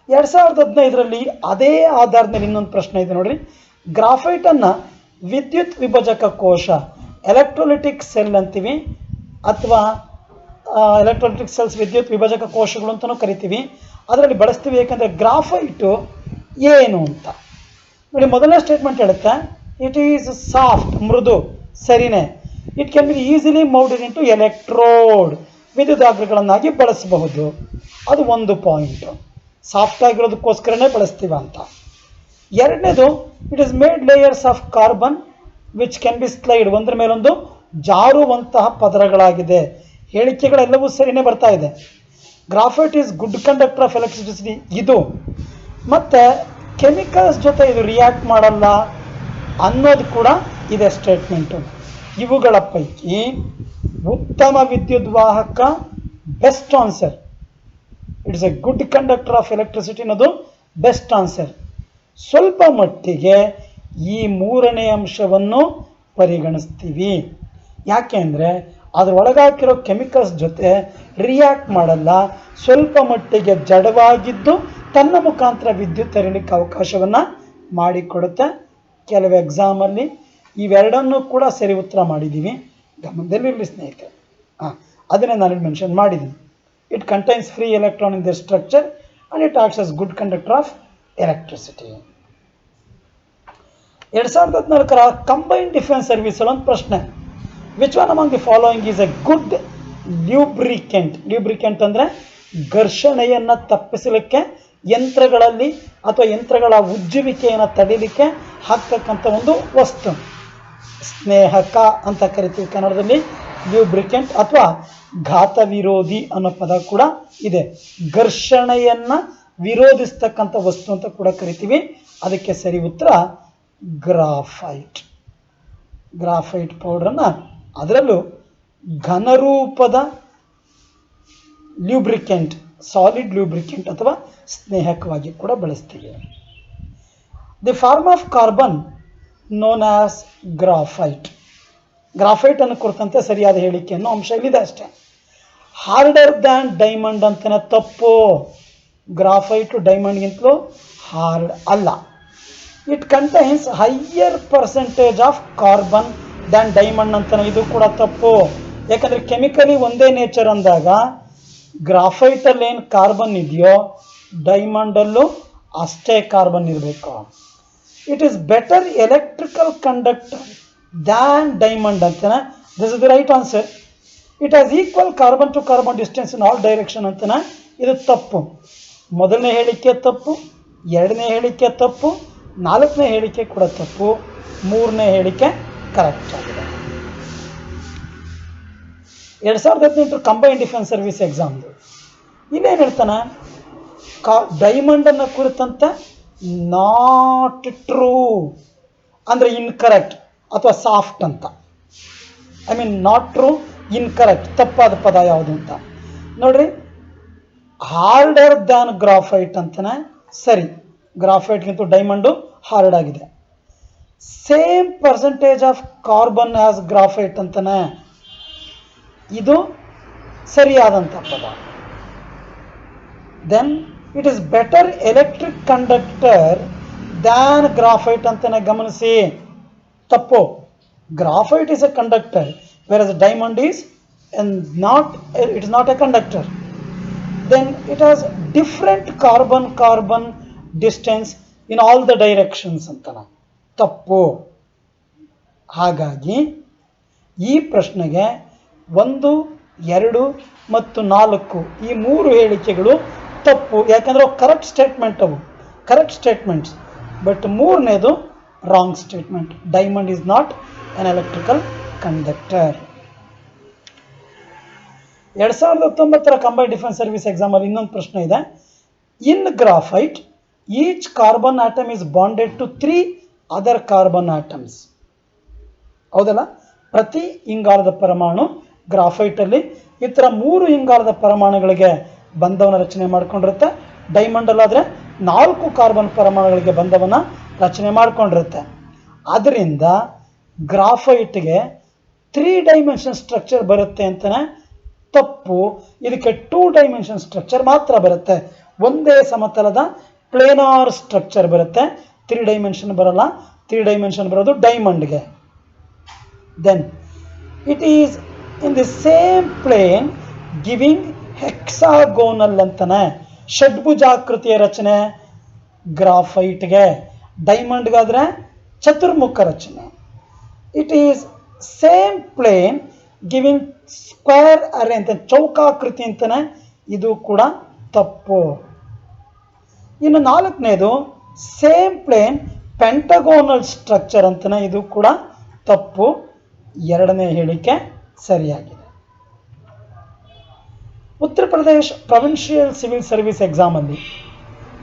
Speaker 1: 2015ರಲ್ಲಿ ಅದೇ ಆಧಾರದ ಮೇಲೆ ಇನ್ನೊಂದು ಪ್ರಶ್ನೆ ಇದೆ ನೋಡ್ರಿ. ಗ್ರಾಫೈಟನ್ನು ವಿದ್ಯುತ್ ವಿಭಜಕ ಕೋಶ ಎಲೆಕ್ಟ್ರೋಲಿಟಿಕ್ ಸೆಲ್ ಅಂತೀವಿ, ಅಥವಾ ಎಲೆಕ್ಟ್ರೋಲಿಟಿಕ್ ಸೆಲ್ಸ್ ವಿದ್ಯುತ್ ವಿಭಜಕ ಕೋಶಗಳು ಅಂತಲೂ ಕರಿತೀವಿ. ಅದರಲ್ಲಿ ಬಳಸ್ತೀವಿ ಯಾಕಂದರೆ ಗ್ರಾಫೈಟು ಏನು ಅಂತ ನೋಡಿ. ಮೊದಲನೇ ಸ್ಟೇಟ್ಮೆಂಟ್ ಹೇಳುತ್ತೆ ಇಟ್ ಈಸ್ ಸಾಫ್ಟ್, ಮೃದು, ಸರಿನೇ. It can be easily moulded into electrode, ವಿದ್ಯುದಾಗ್ರಗಳನ್ನಾಗಿ ಬಳಸಬಹುದು. ಅದು ಒಂದು ಪಾಯಿಂಟು, ಸಾಫ್ಟ್ ಆಗಿರೋದಕ್ಕೋಸ್ಕರನೇ ಬಳಸ್ತೀವ ಅಂತ. ಎರಡನೇದು, it is made layers of carbon which can be slide, ಒಂದ್ರ ಮೇಲೊಂದು ಜಾರುವಂತಹ ಪದರಗಳಾಗಿದೆ. ಹೇಳಿಕೆಗಳೆಲ್ಲವೂ ಸರಿನೇ ಬರ್ತಾ ಇದೆ. Graphite is good conductor of electricity, ಇದು ಮತ್ತು ಕೆಮಿಕಲ್ಸ್ ಜೊತೆ ಇದು ರಿಯಾಕ್ಟ್ ಮಾಡಲ್ಲ ಅನ್ನೋದು ಕೂಡ ಇದೆ ಸ್ಟೇಟ್ಮೆಂಟು. ಇವುಗಳ ಪೈಕಿ ಉತ್ತಮ ವಿದ್ಯುದ್ವಾಹಕ best answer. It's a good conductor of electricity ಅನ್ನೋದು ಬೆಸ್ಟ್ ಆನ್ಸರ್. ಸ್ವಲ್ಪ ಮಟ್ಟಿಗೆ ಈ ಮೂರನೇ ಅಂಶವನ್ನು ಪರಿಗಣಿಸ್ತೀವಿ. ಯಾಕೆ ಅಂದರೆ ಅದರೊಳಗಾಕಿರೋ ಕೆಮಿಕಲ್ಸ್ ಜೊತೆ ರಿಯಾಕ್ಟ್ ಮಾಡಲ್ಲ, ಸ್ವಲ್ಪ ಮಟ್ಟಿಗೆ ಜಡವಾಗಿದ್ದು ತನ್ನ ಮುಖಾಂತರ ವಿದ್ಯುತ್ ಹರಿಲಿಕ್ಕೆ ಅವಕಾಶವನ್ನು ಮಾಡಿಕೊಡುತ್ತೆ. ಕೆಲವು ಎಕ್ಸಾಮಲ್ಲಿ ಇವೆರಡನ್ನೂ ಕೂಡ ಸರಿ ಉತ್ತರ ಮಾಡಿದ್ದೀವಿ, ಗಮನದಲ್ಲಿರಲಿ ಸ್ನೇಹಿತರೆ. ಅದನ್ನೇ ನಾನು ಮೆನ್ಷನ್ ಮಾಡಿದ್ದೀನಿ. It contains free electron in the structure and it acts as good conductor of electricity. 2014 combined defence service ಒಂದು ಪ್ರಶ್ನೆ, which one among the following is a good lubricant. Lubricant ಅಂದರೆ ಘರ್ಷಣೆಯನ್ನು ತಪ್ಪಿಸಲಿಕ್ಕೆ ಯಂತ್ರಗಳಲ್ಲಿ ಅಥವಾ ಯಂತ್ರಗಳ ಉಜ್ಜುವಿಕೆಯನ್ನು ತಡಿಲಿಕ್ಕೆ ಹಾಕ್ತಕ್ಕಂಥ ಒಂದು ವಸ್ತು. ಸ್ನೇಹಕ ಅಂತ ಕರಿತೀವಿ ಕನ್ನಡದಲ್ಲಿ. ಲ್ಯೂಬ್ರಿಕೆಂಟ್ ಅಥವಾ ಘಾತ ವಿರೋಧಿ ಅನ್ನೋ ಪದ ಕೂಡ ಇದೆ. ಘರ್ಷಣೆಯನ್ನು ವಿರೋಧಿಸ್ತಕ್ಕಂಥ ವಸ್ತು ಅಂತ ಕೂಡ ಕರಿತೀವಿ. ಅದಕ್ಕೆ ಸರಿ ಉತ್ತರ ಗ್ರಾಫೈಟ್. ಗ್ರಾಫೈಟ್ ಪೌಡ್ರನ್ನು ಅದರಲ್ಲೂ ಘನರೂಪದ ಲ್ಯೂಬ್ರಿಕೆಂಟ್, ಸಾಲಿಡ್ ಲ್ಯೂಬ್ರಿಕೆಂಟ್ ಅಥವಾ ಸ್ನೇಹಕವಾಗಿ ಕೂಡ ಬಳಸ್ತೀವಿ. The form of carbon known as graphite. Graphite ಅನ್ನು ಕುರಿತಂತೆ ಸರಿಯಾದ ಹೇಳಿಕೆಯನ್ನು ಅಂಶ ಇಲ್ಲಿದೆ ಅಷ್ಟೇ. ಹಾರ್ಡರ್ ದ್ಯಾನ್ ಡೈಮಂಡ್ ಅಂತಲೇ ತಪ್ಪು. ಗ್ರಾಫೈಟು ಡೈಮಂಡ್ಗಿಂತಲೂ ಹಾರ್ಡ್ ಅಲ್ಲ. It contains higher percentage of carbon than diamond ಅಂತಲೇ, ಇದು ಕೂಡ ತಪ್ಪು. ಯಾಕಂದರೆ ಕೆಮಿಕಲಿ ಒಂದೇ ನೇಚರ್ ಅಂದಾಗ ಗ್ರಾಫೈಟಲ್ಲಿ ಏನು ಕಾರ್ಬನ್ ಇದೆಯೋ ಡೈಮಂಡಲ್ಲೂ ಅಷ್ಟೇ ಕಾರ್ಬನ್ ಇರಬೇಕು. It is better electrical conductor than diamond ಅಂತಾನೆ. This is the right answer. It has equal carbon to carbon distance in all direction ಅಂತಾನೆ. ಇದು ತಪ್ಪು. ಮೊದಲನೇ ಹೇಳಿಕೆ ತಪ್ಪು, ಎರಡನೇ ಹೇಳಿಕೆ ತಪ್ಪು, ನಾಲ್ಕನೇ ಹೇಳಿಕೆ ಕೂಡ ತಪ್ಪು, ಮೂರನೇ ಹೇಳಿಕೆ ಕರೆಕ್ಟ್ ಆಗಿದೆ. 2018 ಕಂಬೈನ್ಡ್ ಡಿಫೆನ್ಸ್ ಸರ್ವಿಸ್ ಎಕ್ಸಾಮ್ದು ಇಲ್ಲೇನು ಹೇಳ್ತಾನೆ, ಡೈಮಂಡನ್ನು ಕುರಿತಂತೆ ನಾಟ್ ಟ್ರೂ ಅಂದರೆ ಇನ್ಕರೆಕ್ಟ್ ಅಥವಾ ಸಾಫ್ಟ್ ಅಂತ. I mean not true, incorrect, ತಪ್ಪಾದ ಪದ ಯಾವುದು ಅಂತ ನೋಡ್ರಿ. ಹಾರ್ಡರ್ ದ್ಯಾನ್ ಗ್ರಾಫೈಟ್ ಅಂತಾನೆ ಸರಿ. ಗ್ರಾಫೈಟ್ಗಿಂತ ಡೈಮಂಡು ಹಾರ್ಡ್ ಆಗಿದೆ. Same percentage of carbon as graphite ಅಂತಾನೆ, ಇದು ಸರಿಯಾದಂಥ ಪದ. Then it is better electric conductor than graphite ಅಂತಾನೆ ಗಮನಿಸಿ. ತಪ್ಪು. Graphite is a conductor whereas diamond is it is not a conductor. Then it has different carbon distance in all the directions ಅಂತನ. ತಪ್ಪು. ಹಾಗಾಗಿ ಈ ಪ್ರಶ್ನೆಗೆ 1, 2 ಮತ್ತು 4 ಈ 3 ಹೇಳಿಕೆಗಳು ತಪ್ಪು. ಯಾಕಂದ್ರೆ ಕರೆಕ್ಟ್ ಸ್ಟೇಟ್ಮೆಂಟ್, ಅವು ಕರೆಕ್ಟ್ ಸ್ಟೇಟ್ಮೆಂಟ್ಸ್. ಬಟ್ ಮೂರನೇದು wrong statement. Diamond is not an electrical conductor. 2019 combined defence service ಎಕ್ಸಾಮಲ್ಲಿ ಇನ್ನೊಂದು ಪ್ರಶ್ನೆ ಇದೆ. In graphite each carbon atom is bonded to 3 other carbon atoms. ಹೌದಲ್ಲ, ಪ್ರತಿ ಇಂಗಾಲದ ಪರಮಾಣು ಗ್ರಾಫೈಟಲ್ಲಿ ಈ ಥರ 3 ಇಂಗಾಲದ ಪರಮಾಣುಗಳಿಗೆ ಬಂಧವನ್ನು ರಚನೆ ಮಾಡ್ಕೊಂಡಿರುತ್ತೆ. ಡೈಮಂಡಲ್ಲಾದರೆ 4 ಕಾರ್ಬನ್ ಪರಮಾಣುಗಳಿಗೆ ಬಂಧವನ್ನು ರಚನೆ ಮಾಡ್ಕೊಂಡಿರುತ್ತೆ. ಅದರಿಂದ ಗ್ರಾಫೈಟ್ಗೆ 3 ಡೈಮೆನ್ಷನ್ ಸ್ಟ್ರಕ್ಚರ್ ಬರುತ್ತೆ ಅಂತಲೇ ತಪ್ಪು. ಇದಕ್ಕೆ 2 ಡೈಮೆನ್ಷನ್ ಸ್ಟ್ರಕ್ಚರ್ ಮಾತ್ರ ಬರುತ್ತೆ. ಒಂದೇ ಸಮತಲದ ಪ್ಲೇನಾರ್ ಸ್ಟ್ರಕ್ಚರ್ ಬರುತ್ತೆ, 3 ಡೈಮೆನ್ಷನ್ ಬರಲ್ಲ. 3 ಡೈಮೆನ್ಷನ್ ಬರೋದು ಡೈಮಂಡ್ಗೆ. Then it is in the same plane giving hexagonal ಅಂತಾನೆ, ಷಡ್ಭುಜಾಕೃತಿಯ ರಚನೆ ಗ್ರಾಫೈಟ್ಗೆ, ಡೈಮಂಡ್ಗಾದ್ರೆ ಚತುರ್ಮುಖ ರಚನೆ. It is same plane giving square array ಅಂತ, ಚೌಕಾಕೃತಿ ಅಂತಾನೆ, ಇದು ಕೂಡ ತಪ್ಪು. ಇನ್ನು 4ನೇದು ಸೇಮ್ ಪ್ಲೇನ್ ಪೆಂಟಗೋನಲ್ ಸ್ಟ್ರಕ್ಚರ್ ಅಂತಾನೆ, ಇದು ಕೂಡ ತಪ್ಪು. 2ನೇ ಹೇಳಿಕೆ ಸರಿಯಾಗಿದೆ. Uttar Pradesh provincial civil service exam ಅಲ್ಲಿ,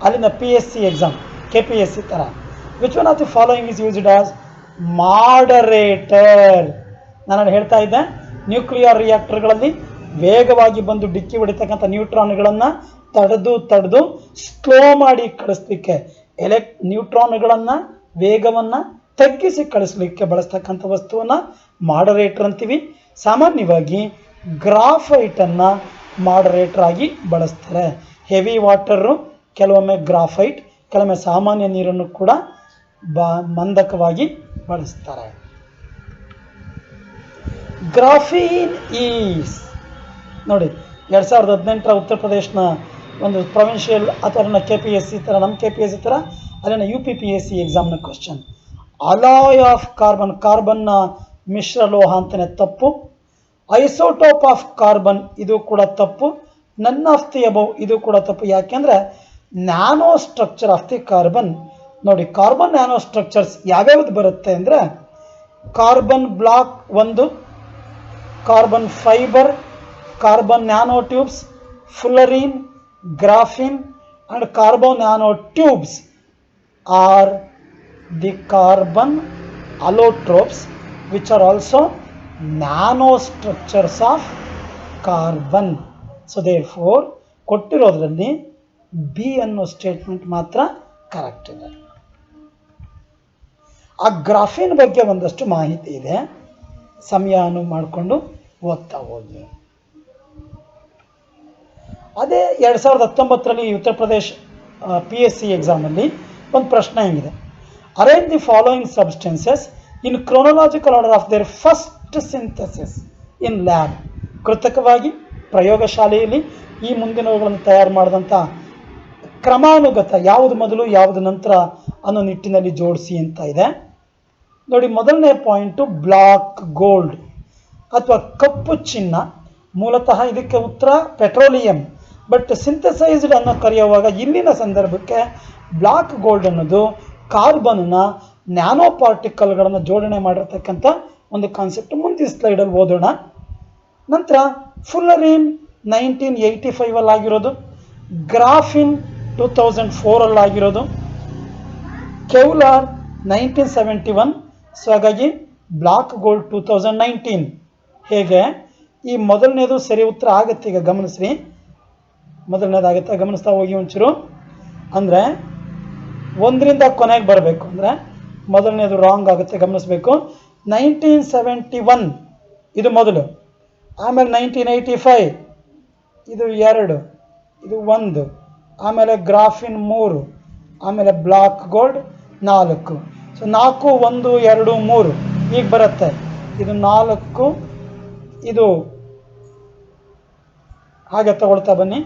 Speaker 1: ಅಲ್ಲಿನ PSC ಎಕ್ಸಾಮ್ KPSC ತರ, which one of the following is used as moderator. ನಾನು ಹೇಳ್ತಾ ಇದ್ದೆ, ನ್ಯೂಕ್ಲಿಯರ್ ರಿಯಾಕ್ಟರ್ಗಳಲ್ಲಿ ವೇಗವಾಗಿ ಬಂದು ಡಿಕ್ಕಿ ಹೊಡಿತಕ್ಕಂಥ ನ್ಯೂಟ್ರಾನ್ಗಳನ್ನು ತಡೆದು ಸ್ಲೋ ಮಾಡಿ ಕಳಿಸ್ಲಿಕ್ಕೆ, ನ್ಯೂಟ್ರಾನ್ಗಳನ್ನು ವೇಗವನ್ನು ತಗ್ಗಿಸಿ ಕಳಿಸ್ಲಿಕ್ಕೆ ಬಳಸ್ತಕ್ಕಂಥ ವಸ್ತುವನ್ನು ಮಾಡರೇಟರ್ ಅಂತೀವಿ. ಸಾಮಾನ್ಯವಾಗಿ ಗ್ರಾಫೈಟನ್ನು ಮಾಡರೇಟರ್ ಆಗಿ ಬಳಸ್ತಾರೆ. ಹೆವಿ ವಾಟರು ಕೆಲವೊಮ್ಮೆ ಗ್ರಾಫೈಟ್, ಕೆಲವೊಮ್ಮೆ ಸಾಮಾನ್ಯ ನೀರನ್ನು ಕೂಡ ಮಂದಕವಾಗಿ ಬಳಸ್ತಾರೆ. ಗ್ರಾಫೀನ್ ಈಸ್ ನೋಡಿ, 2018ರ ಉತ್ತರ ಪ್ರದೇಶನ ಒಂದು ಪ್ರೊವಿನ್ಷಿಯಲ್ ಅಥವಾ KPSC ಥರ, ನಮ್ಮ KPSC ಥರ ಅಲ್ಲಿನ UPPSC ಎಕ್ಸಾಮ್ನ ಕ್ವಶನ್. ಅಲಾಯ್ ಆಫ್ ಕಾರ್ಬನ್, ಕಾರ್ಬನ್ನ ಮಿಶ್ರ ಲೋಹ ಅಂತಾನೆ, ತಪ್ಪು. ಐಸೋಟೋಪ್ ಆಫ್ ಕಾರ್ಬನ್, ಇದು ಕೂಡ ತಪ್ಪು. ನನ್ ಆಫ್ ದಿ ಅಬೌವ್, ಇದು ಕೂಡ ತಪ್ಪು. ಯಾಕೆಂದ್ರೆ nano structure of the carbon ನೋಡಿ, ಕಾರ್ಬನ್ ನ್ಯಾನೋ ಸ್ಟ್ರಕ್ಚರ್ಸ್ ಯಾವ್ಯಾವ್ದು ಬರುತ್ತೆ ಅಂದರೆ carbon black 1, carbon fibre, carbon nano tubes, fullerene, graphene and carbon nanotubes are the carbon allotropes which are also nanostructures of carbon. So therefore ಕೊಟ್ಟಿರೋದ್ರಲ್ಲಿ B ಅನ್ನೋ statement ಮಾತ್ರ correct ಇದೆ. ಆ graphene ಬಗ್ಗೆ ಒಂದಷ್ಟು ಮಾಹಿತಿ ಇದೆ, ಸಮಯವನ್ನು ಮಾಡಿಕೊಂಡು ಓದ್ತಾ ಹೋಗಿ. ಅದೇ 2019ರಲ್ಲಿ ಉತ್ತರ ಪ್ರದೇಶ್ PSC ಎಕ್ಸಾಮಲ್ಲಿ ಒಂದು ಪ್ರಶ್ನೆ ಹೆಂಗಿದೆ, arrange the following substances in chronological order of their first synthesis in lab. ಕೃತಕವಾಗಿ ಪ್ರಯೋಗಶಾಲೆಯಲ್ಲಿ ಈ ಮುಂದಿನವುಗಳನ್ನು ತಯಾರು ಮಾಡಿದಂಥ ಕ್ರಮಾನುಗತ, ಯಾವುದು ಮೊದಲು ಯಾವುದು ನಂತರ ಅನ್ನೋ ನಿಟ್ಟಿನಲ್ಲಿ ಜೋಡಿಸಿ ಅಂತ ಇದೆ ನೋಡಿ. ಮೊದಲನೇ ಪಾಯಿಂಟು ಬ್ಲಾಕ್ ಗೋಲ್ಡ್ ಅಥವಾ ಕಪ್ಪು ಚಿನ್ನ. ಮೂಲತಃ ಇದಕ್ಕೆ ಉತ್ತರ ಪೆಟ್ರೋಲಿಯಂ, ಬಟ್ ಸಿಂಥಸೈಸ್ಡ್ ಅನ್ನೋ ಕರೆಯುವಾಗ ಇಲ್ಲಿನ ಸಂದರ್ಭಕ್ಕೆ ಬ್ಲಾಕ್ ಗೋಲ್ಡ್ ಅನ್ನೋದು ಕಾರ್ಬನ್ನ ನ್ಯಾನೋ ಪಾರ್ಟಿಕಲ್ಗಳನ್ನು ಜೋಡಣೆ ಮಾಡಿರ್ತಕ್ಕಂಥ ಒಂದು ಕಾನ್ಸೆಪ್ಟ್. ಮುಂದಿನ ಸ್ಲೈಡಲ್ಲಿ ಓದೋಣ. ನಂತರ ಫುಲರಿನ್ 1985 ಆಗಿರೋದು, ಗ್ರಾಫಿನ್ 2004 ಆಗಿರೋದು, ಕೆವ್ಲಾರ್ 1971. ಸೊ ಹಾಗಾಗಿ ಬ್ಲಾಕ್ ಗೋಲ್ಡ್ 2019. ಹೇಗೆ ಈ ಮೊದಲನೇದು ಸರಿ ಉತ್ತರ ಆಗುತ್ತೆ, ಈಗ ಗಮನಿಸ್ರಿ, ಮೊದಲನೇದಾಗುತ್ತೆ, ಗಮನಿಸ್ತಾ ಹೋಗಿ ಒಂಚೂರು. ಅಂದರೆ 1ರಿಂದ ಕೊನೆಗೆ ಬರಬೇಕು, ಅಂದರೆ ಮೊದಲನೇದು ರಾಂಗ್ ಆಗುತ್ತೆ, ಗಮನಿಸಬೇಕು. 1971 ಇದು ಮೊದಲು, ಆಮೇಲೆ 1985 ಇದು 2, ಇದು 1, ಆಮೇಲೆ ಗ್ರಾಫಿನ್ 3, ಆಮೇಲೆ ಬ್ಲಾಕ್ ಗೋಲ್ಡ್ 4. ಸೊ 4, 1, 2, 3 ಈಗ ಬರುತ್ತೆ. ಇದು 4, ಇದು ಹಾಗೆ ತಗೊಳ್ತಾ ಬನ್ನಿ.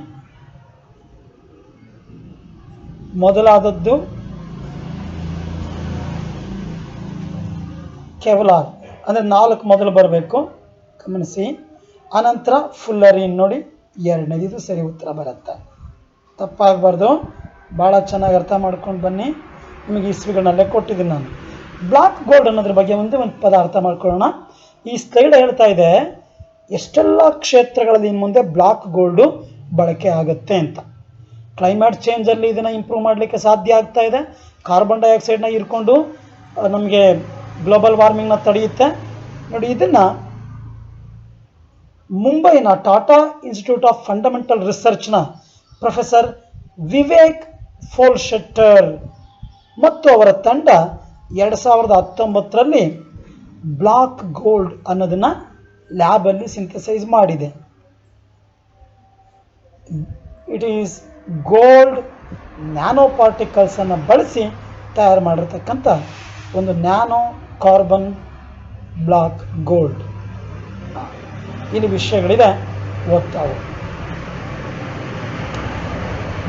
Speaker 1: ಮೊದಲಾದದ್ದು ಕೆವ್ಲಾರ್, ಅಂದರೆ 4 ಮೊದಲು ಬರಬೇಕು, ಗಮನಿಸಿ. ಆನಂತರ ಫುಲ್ಲರಿನ್ ನೋಡಿ 2ನೇದು, ಇದು ಸರಿ ಉತ್ತರ ಬರುತ್ತೆ. ತಪ್ಪಾಗಬಾರ್ದು, ಭಾಳ ಚೆನ್ನಾಗಿ ಅರ್ಥ ಮಾಡ್ಕೊಂಡು ಬನ್ನಿ. ನಿಮಗೆ ಇಸ್ವಿಗಳನ್ನಲ್ಲೇ ಕೊಟ್ಟಿದ್ದೀನಿ ನಾನು. ಬ್ಲಾಕ್ ಗೋಲ್ಡ್ ಅನ್ನೋದ್ರ ಬಗ್ಗೆ ಒಂದು ಪದ ಅರ್ಥ ಮಾಡ್ಕೊಳ್ಳೋಣ. ಈ ಸ್ಲೈಡ್ ಹೇಳ್ತಾ ಇದೆ ಎಷ್ಟೆಲ್ಲ ಕ್ಷೇತ್ರಗಳಲ್ಲಿ ಇನ್ನು ಮುಂದೆ ಬ್ಲಾಕ್ ಗೋಲ್ಡು ಬಳಕೆ ಆಗುತ್ತೆ ಅಂತ. ಕ್ಲೈಮೇಟ್ ಚೇಂಜಲ್ಲಿ ಇದನ್ನು ಇಂಪ್ರೂವ್ ಮಾಡಲಿಕ್ಕೆ ಸಾಧ್ಯ ಆಗ್ತಾ ಇದೆ. ಕಾರ್ಬನ್ ಡೈಆಕ್ಸೈಡ್ನ ಹೀರ್ಕೊಂಡು ನಮಗೆ ಗ್ಲೋಬಲ್ ವಾರ್ಮಿಂಗ್ನ ತಡೆಯುತ್ತೆ ನೋಡಿ. ಇದನ್ನು ಮುಂಬೈನ ಟಾಟಾ ಇನ್ಸ್ಟಿಟ್ಯೂಟ್ ಆಫ್ ಫಂಡಮೆಂಟಲ್ ರಿಸರ್ಚ್ನ ಪ್ರೊಫೆಸರ್ ವಿವೇಕ್ ಫೋಲ್ಶೆಟ್ಟರ್ ಮತ್ತು ಅವರ ತಂಡ 2019ರಲ್ಲಿ ಬ್ಲಾಕ್ ಗೋಲ್ಡ್ ಅನ್ನೋದನ್ನು ಲ್ಯಾಬಲ್ಲಿ ಸಿಂಥಸೈಸ್ ಮಾಡಿದೆ. ಇಟ್ ಈಸ್ ಗೋಲ್ಡ್ ನ್ಯಾನೋ ಪಾರ್ಟಿಕಲ್ಸನ್ನು ಬಳಸಿ ತಯಾರು ಮಾಡಿರ್ತಕ್ಕಂಥ ಒಂದು ನ್ಯಾನೋ ಕಾರ್ಬನ್ ಬ್ಲಾಕ್ ಗೋಲ್ಡ್. ಇಲ್ಲಿ ವಿಷಯಗಳಿದೆ, ಓದ್ತಾವೆ.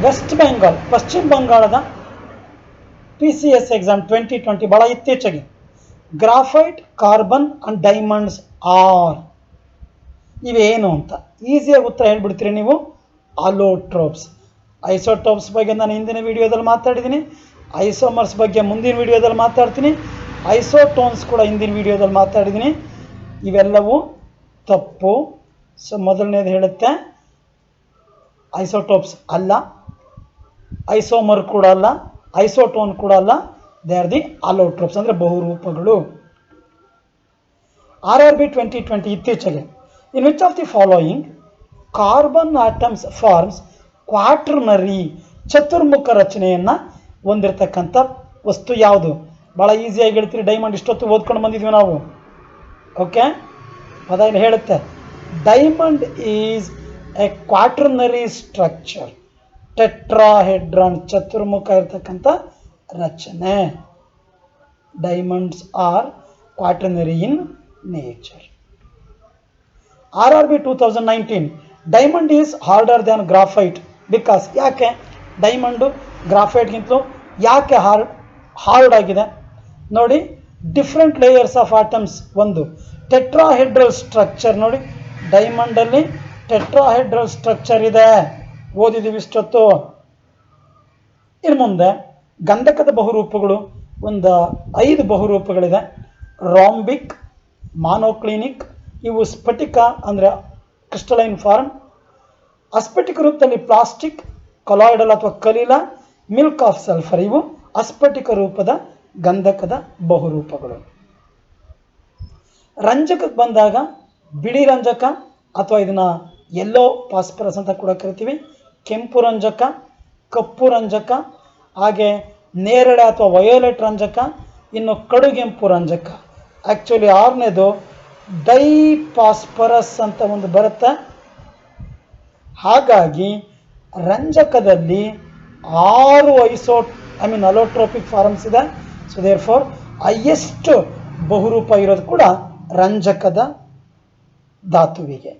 Speaker 1: ವೆಸ್ಟ್ ಬೆಂಗಾಲ್, ಪಶ್ಚಿಮ ಬಂಗಾಳದ PCS ಎಕ್ಸಾಮ್ 2020 ಬಹಳ ಇತ್ತೀಚೆಗೆ. Graphite, carbon and diamonds are, ಇವೇನು ಅಂತ ಈಸಿಯಾಗಿ ಉತ್ತರ ಹೇಳ್ಬಿಡ್ತೀರಿ ನೀವು. ಅಲೋಟ್ರೋಪ್ಸ್. ಐಸೋಟೋಪ್ಸ್ ಬಗ್ಗೆ ನಾನು ಹಿಂದಿನ ವಿಡಿಯೋದಲ್ಲಿ ಮಾತಾಡಿದ್ದೀನಿ, ಐಸೋಮರ್ಸ್ ಬಗ್ಗೆ ಮುಂದಿನ ವಿಡಿಯೋದಲ್ಲಿ ಮಾತಾಡ್ತೀನಿ, ಐಸೋಟೋನ್ಸ್ ಕೂಡ ಹಿಂದಿನ ವಿಡಿಯೋದಲ್ಲಿ ಮಾತಾಡಿದ್ದೀನಿ. ಇವೆಲ್ಲವೂ ತಪ್ಪು. ಸೊ ಮೊದಲನೇದು ಹೇಳುತ್ತೆ ಐಸೋಟೋಪ್ಸ್ ಅಲ್ಲ, ಐಸೋಮರ್ ಕೂಡ ಅಲ್ಲ, ಐಸೋಟೋನ್ ಕೂಡ ಅಲ್ಲ. ದೇ ಆರ್ ದಿ ಅಲೋಟ್ರೋಪ್ಸ್, ಅಂದರೆ ಬಹುರೂಪಗಳು. RRB 2020 ಇತ್ತೀಚೆಗೆ. In which of the following carbon atoms forms quaternary, ಚತುರ್ಮುಖ ರಚನೆಯನ್ನು ಹೊಂದಿರತಕ್ಕಂಥ ವಸ್ತು ಯಾವುದು? ಭಾಳ ಈಸಿಯಾಗಿ ಹೇಳ್ತೀರಿ. ಡೈಮಂಡ್ ಇಷ್ಟೊತ್ತು ಓದ್ಕೊಂಡು ಬಂದಿದ್ವಿ ನಾವು. ಓಕೆ, ಪದ ಇಲ್ಲಿ ಹೇಳುತ್ತೆ, diamond is a quaternary structure. Tetrahedron, ಚತುರ್ಮುಖ ಇರತಕ್ಕಂಥ ರಚನೆ. Diamonds are quaternary in nature. RRB 2019, diamond is harder than graphite because. ಯಾಕೆ ಡೈಮಂಡು ಗ್ರಾಫೈಟ್ಗಿಂತಲೂ ಯಾಕೆ ಹಾರ್ಡ್ ಆಗಿದೆ? ನೋಡಿ, ಡಿಫ್ರೆಂಟ್ ಲೇಯರ್ಸ್ ಆಫ್ ಆಟಮ್ಸ್. ಒಂದು ಟೆಟ್ರಾಹೆಡ್ರಲ್ ಸ್ಟ್ರಕ್ಚರ್. ನೋಡಿ, ಡೈಮಂಡಲ್ಲಿ ಟೆಟ್ರಾಹೆಡ್ರಲ್ ಸ್ಟ್ರಕ್ಚರ್ ಇದೆ, ಓದಿದ್ದೀವಿ ಇಷ್ಟೊತ್ತು. ಇನ್ನು ಮುಂದೆ ಗಂಧಕದ ಬಹುರೂಪಗಳು ಒಂದು 5 ಬಹುರೂಪಗಳಿದೆ. ರಾಂಬಿಕ್, ಮಾನೋಕ್ಲಿನಿಕ್, ಇವು ಸ್ಫಟಿಕ ಅಂದರೆ ಕ್ರಿಸ್ಟಲೈನ್ ಫಾರ್ಮ್. ಅಸ್ಫಟಿಕ ರೂಪದಲ್ಲಿ ಪ್ಲಾಸ್ಟಿಕ್, ಕೊಲಾಯ್ಡಲ್ ಅಥವಾ ಕಲೀಲ, ಮಿಲ್ಕ್ ಆಫ್ ಸಲ್ಫರ್, ಇವು ಅಸ್ಫಟಿಕ ರೂಪದ ಗಂಧಕದ ಬಹುರೂಪಗಳು. ರಂಜಕಕ್ಕೆ ಬಂದಾಗ ಬಿಳಿ ರಂಜಕ ಅಥವಾ ಇದನ್ನು ಯೆಲ್ಲೋ ಫಾಸ್ಫರಸ್ ಅಂತ ಕೂಡ ಕರಿತೀವಿ, ಕೆಂಪು ರಂಜಕ, ಕಪ್ಪು ರಂಜಕ, ಹಾಗೆ ನೇರಳೆ ಅಥವಾ ವಯೋಲೆಟ್ ರಂಜಕ, ಇನ್ನು ಕಡುಗೆಂಪು ರಂಜಕ. ಆ್ಯಕ್ಚುಲಿ 6ನೇದು ಡೈಫಾಸ್ಫರಸ್ ಅಂತ ಒಂದು ಬರುತ್ತೆ. ಹಾಗಾಗಿ ರಂಜಕದಲ್ಲಿ 6 ಅಲೋಟ್ರೋಪಿಕ್ ಫಾರ್ಮ್ಸ್ ಇದೆ. ಸೊ ದೇರ್ ಫಾರ್ ಹೈಯೆಸ್ಟ್ ಬಹುರೂಪ ಇರೋದು ಕೂಡ ರಂಜಕದ ಧಾತುವಿಗೆ.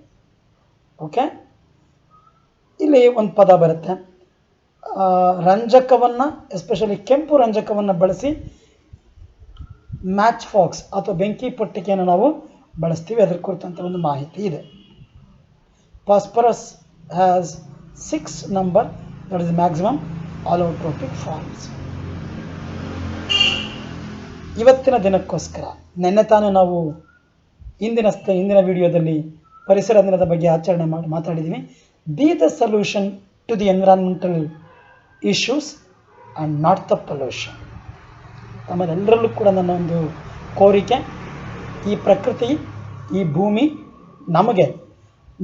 Speaker 1: ಓಕೆ, ಇಲ್ಲಿ ಒಂದು ಪದ ಬರುತ್ತೆ, ರಂಜಕವನ್ನು ಎಸ್ಪೆಷಲಿ ಕೆಂಪು ರಂಜಕವನ್ನು ಬಳಸಿ ಮ್ಯಾಚ್ ಫಾಕ್ಸ್ ಅಥವಾ ಬೆಂಕಿ ಪಟ್ಟಿಗೆಯನ್ನು ನಾವು ಬಳಸ್ತೀವಿ. ಅದರ ಕುರಿತಂಥ ಒಂದು ಮಾಹಿತಿ ಇದೆ. Phosphorus has 6 number, that is maximum allotropic forms. ಇವತ್ತಿನ ದಿನಕ್ಕೋಸ್ಕರ ನೆನ್ನೆ ತಾನೇ ನಾವು ಹಿಂದಿನ ವಿಡಿಯೋದಲ್ಲಿ ಪರಿಸರ ದಿನದ ಬಗ್ಗೆ ಆಚರಣೆ ಮಾತಾಡಿದ್ದೀವಿ. Be the solution to the environmental issues and not the pollution. ನಮ್ಮದೆಲ್ಲರಲ್ಲೂ ಕೂಡ ನನ್ನ ಒಂದು ಕೋರಿಕೆ, ಈ ಪ್ರಕೃತಿ, ಈ ಭೂಮಿ ನಮಗೆ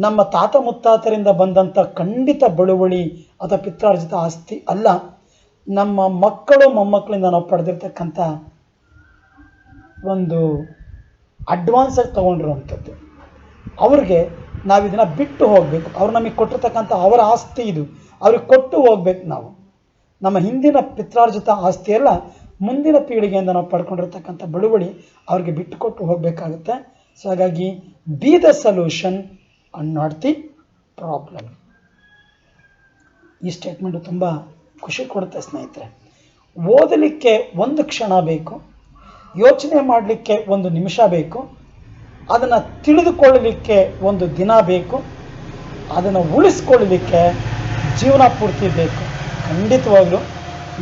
Speaker 1: ನಮ್ಮ ತಾತ ಮುತ್ತಾತರಿಂದ ಬಂದಂಥ ಖಂಡಿತ ಬಳುವಳಿ ಅಥವಾ ಪಿತ್ರಾರ್ಜಿತ ಆಸ್ತಿ ಅಲ್ಲ. ನಮ್ಮ ಮಕ್ಕಳು ಮೊಮ್ಮಕ್ಕಳಿಂದ ನಾವು ಪಡೆದಿರ್ತಕ್ಕಂಥ ಒಂದು ಅಡ್ವಾನ್ಸಾಗಿ ತೊಗೊಂಡಿರುವಂಥದ್ದು. ಅವ್ರಿಗೆ ನಾವು ಇದನ್ನು ಬಿಟ್ಟು ಹೋಗಬೇಕು. ಅವ್ರು ನಮಗೆ ಕೊಟ್ಟಿರ್ತಕ್ಕಂಥ ಅವರ ಆಸ್ತಿ ಇದು, ಅವ್ರಿಗೆ ಕೊಟ್ಟು ಹೋಗ್ಬೇಕು. ನಾವು ನಮ್ಮ ಹಿಂದಿನ ಪಿತ್ರಾರ್ಜಿತ ಆಸ್ತಿ ಎಲ್ಲ ಮುಂದಿನ ಪೀಳಿಗೆಯಿಂದ ನಾವು ಪಡ್ಕೊಂಡಿರ್ತಕ್ಕಂಥ ಬಳುವಳಿ ಅವ್ರಿಗೆ ಬಿಟ್ಟು ಕೊಟ್ಟು ಹೋಗಬೇಕಾಗುತ್ತೆ. ಸೊ ಹಾಗಾಗಿ B the solution and not the problem. ಈ ಸ್ಟೇಟ್ಮೆಂಟು ತುಂಬ ಖುಷಿ ಕೊಡುತ್ತೆ ಸ್ನೇಹಿತರೆ. ಓದಲಿಕ್ಕೆ ಒಂದು ಕ್ಷಣ ಬೇಕು, ಯೋಚನೆ ಮಾಡಲಿಕ್ಕೆ 1 ನಿಮಿಷ ಬೇಕು, ಅದನ್ನು ತಿಳಿದುಕೊಳ್ಳಲಿಕ್ಕೆ 1 ದಿನ ಬೇಕು, ಅದನ್ನು ಉಳಿಸ್ಕೊಳ್ಳಲಿಕ್ಕೆ ಜೀವನ ಪೂರ್ತಿ ಬೇಕು. ಖಂಡಿತವಾಗಲೂ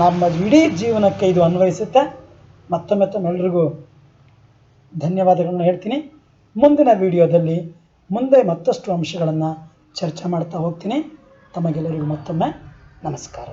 Speaker 1: ನಮ್ಮ ಇಡೀ ಜೀವನಕ್ಕೆ ಇದು ಅನ್ವಯಿಸುತ್ತೆ. ಮತ್ತೊಮ್ಮೆ ತಮ್ಮೆಲ್ಲರಿಗೂ ಧನ್ಯವಾದಗಳನ್ನು ಹೇಳ್ತೀನಿ. ಮುಂದಿನ ವಿಡಿಯೋದಲ್ಲಿ ಮುಂದೆ ಮತ್ತಷ್ಟು ಅಂಶಗಳನ್ನು ಚರ್ಚೆ ಮಾಡ್ತಾ ಹೋಗ್ತೀನಿ. ತಮಗೆಲ್ಲರಿಗೂ ಮತ್ತೊಮ್ಮೆ ನಮಸ್ಕಾರ.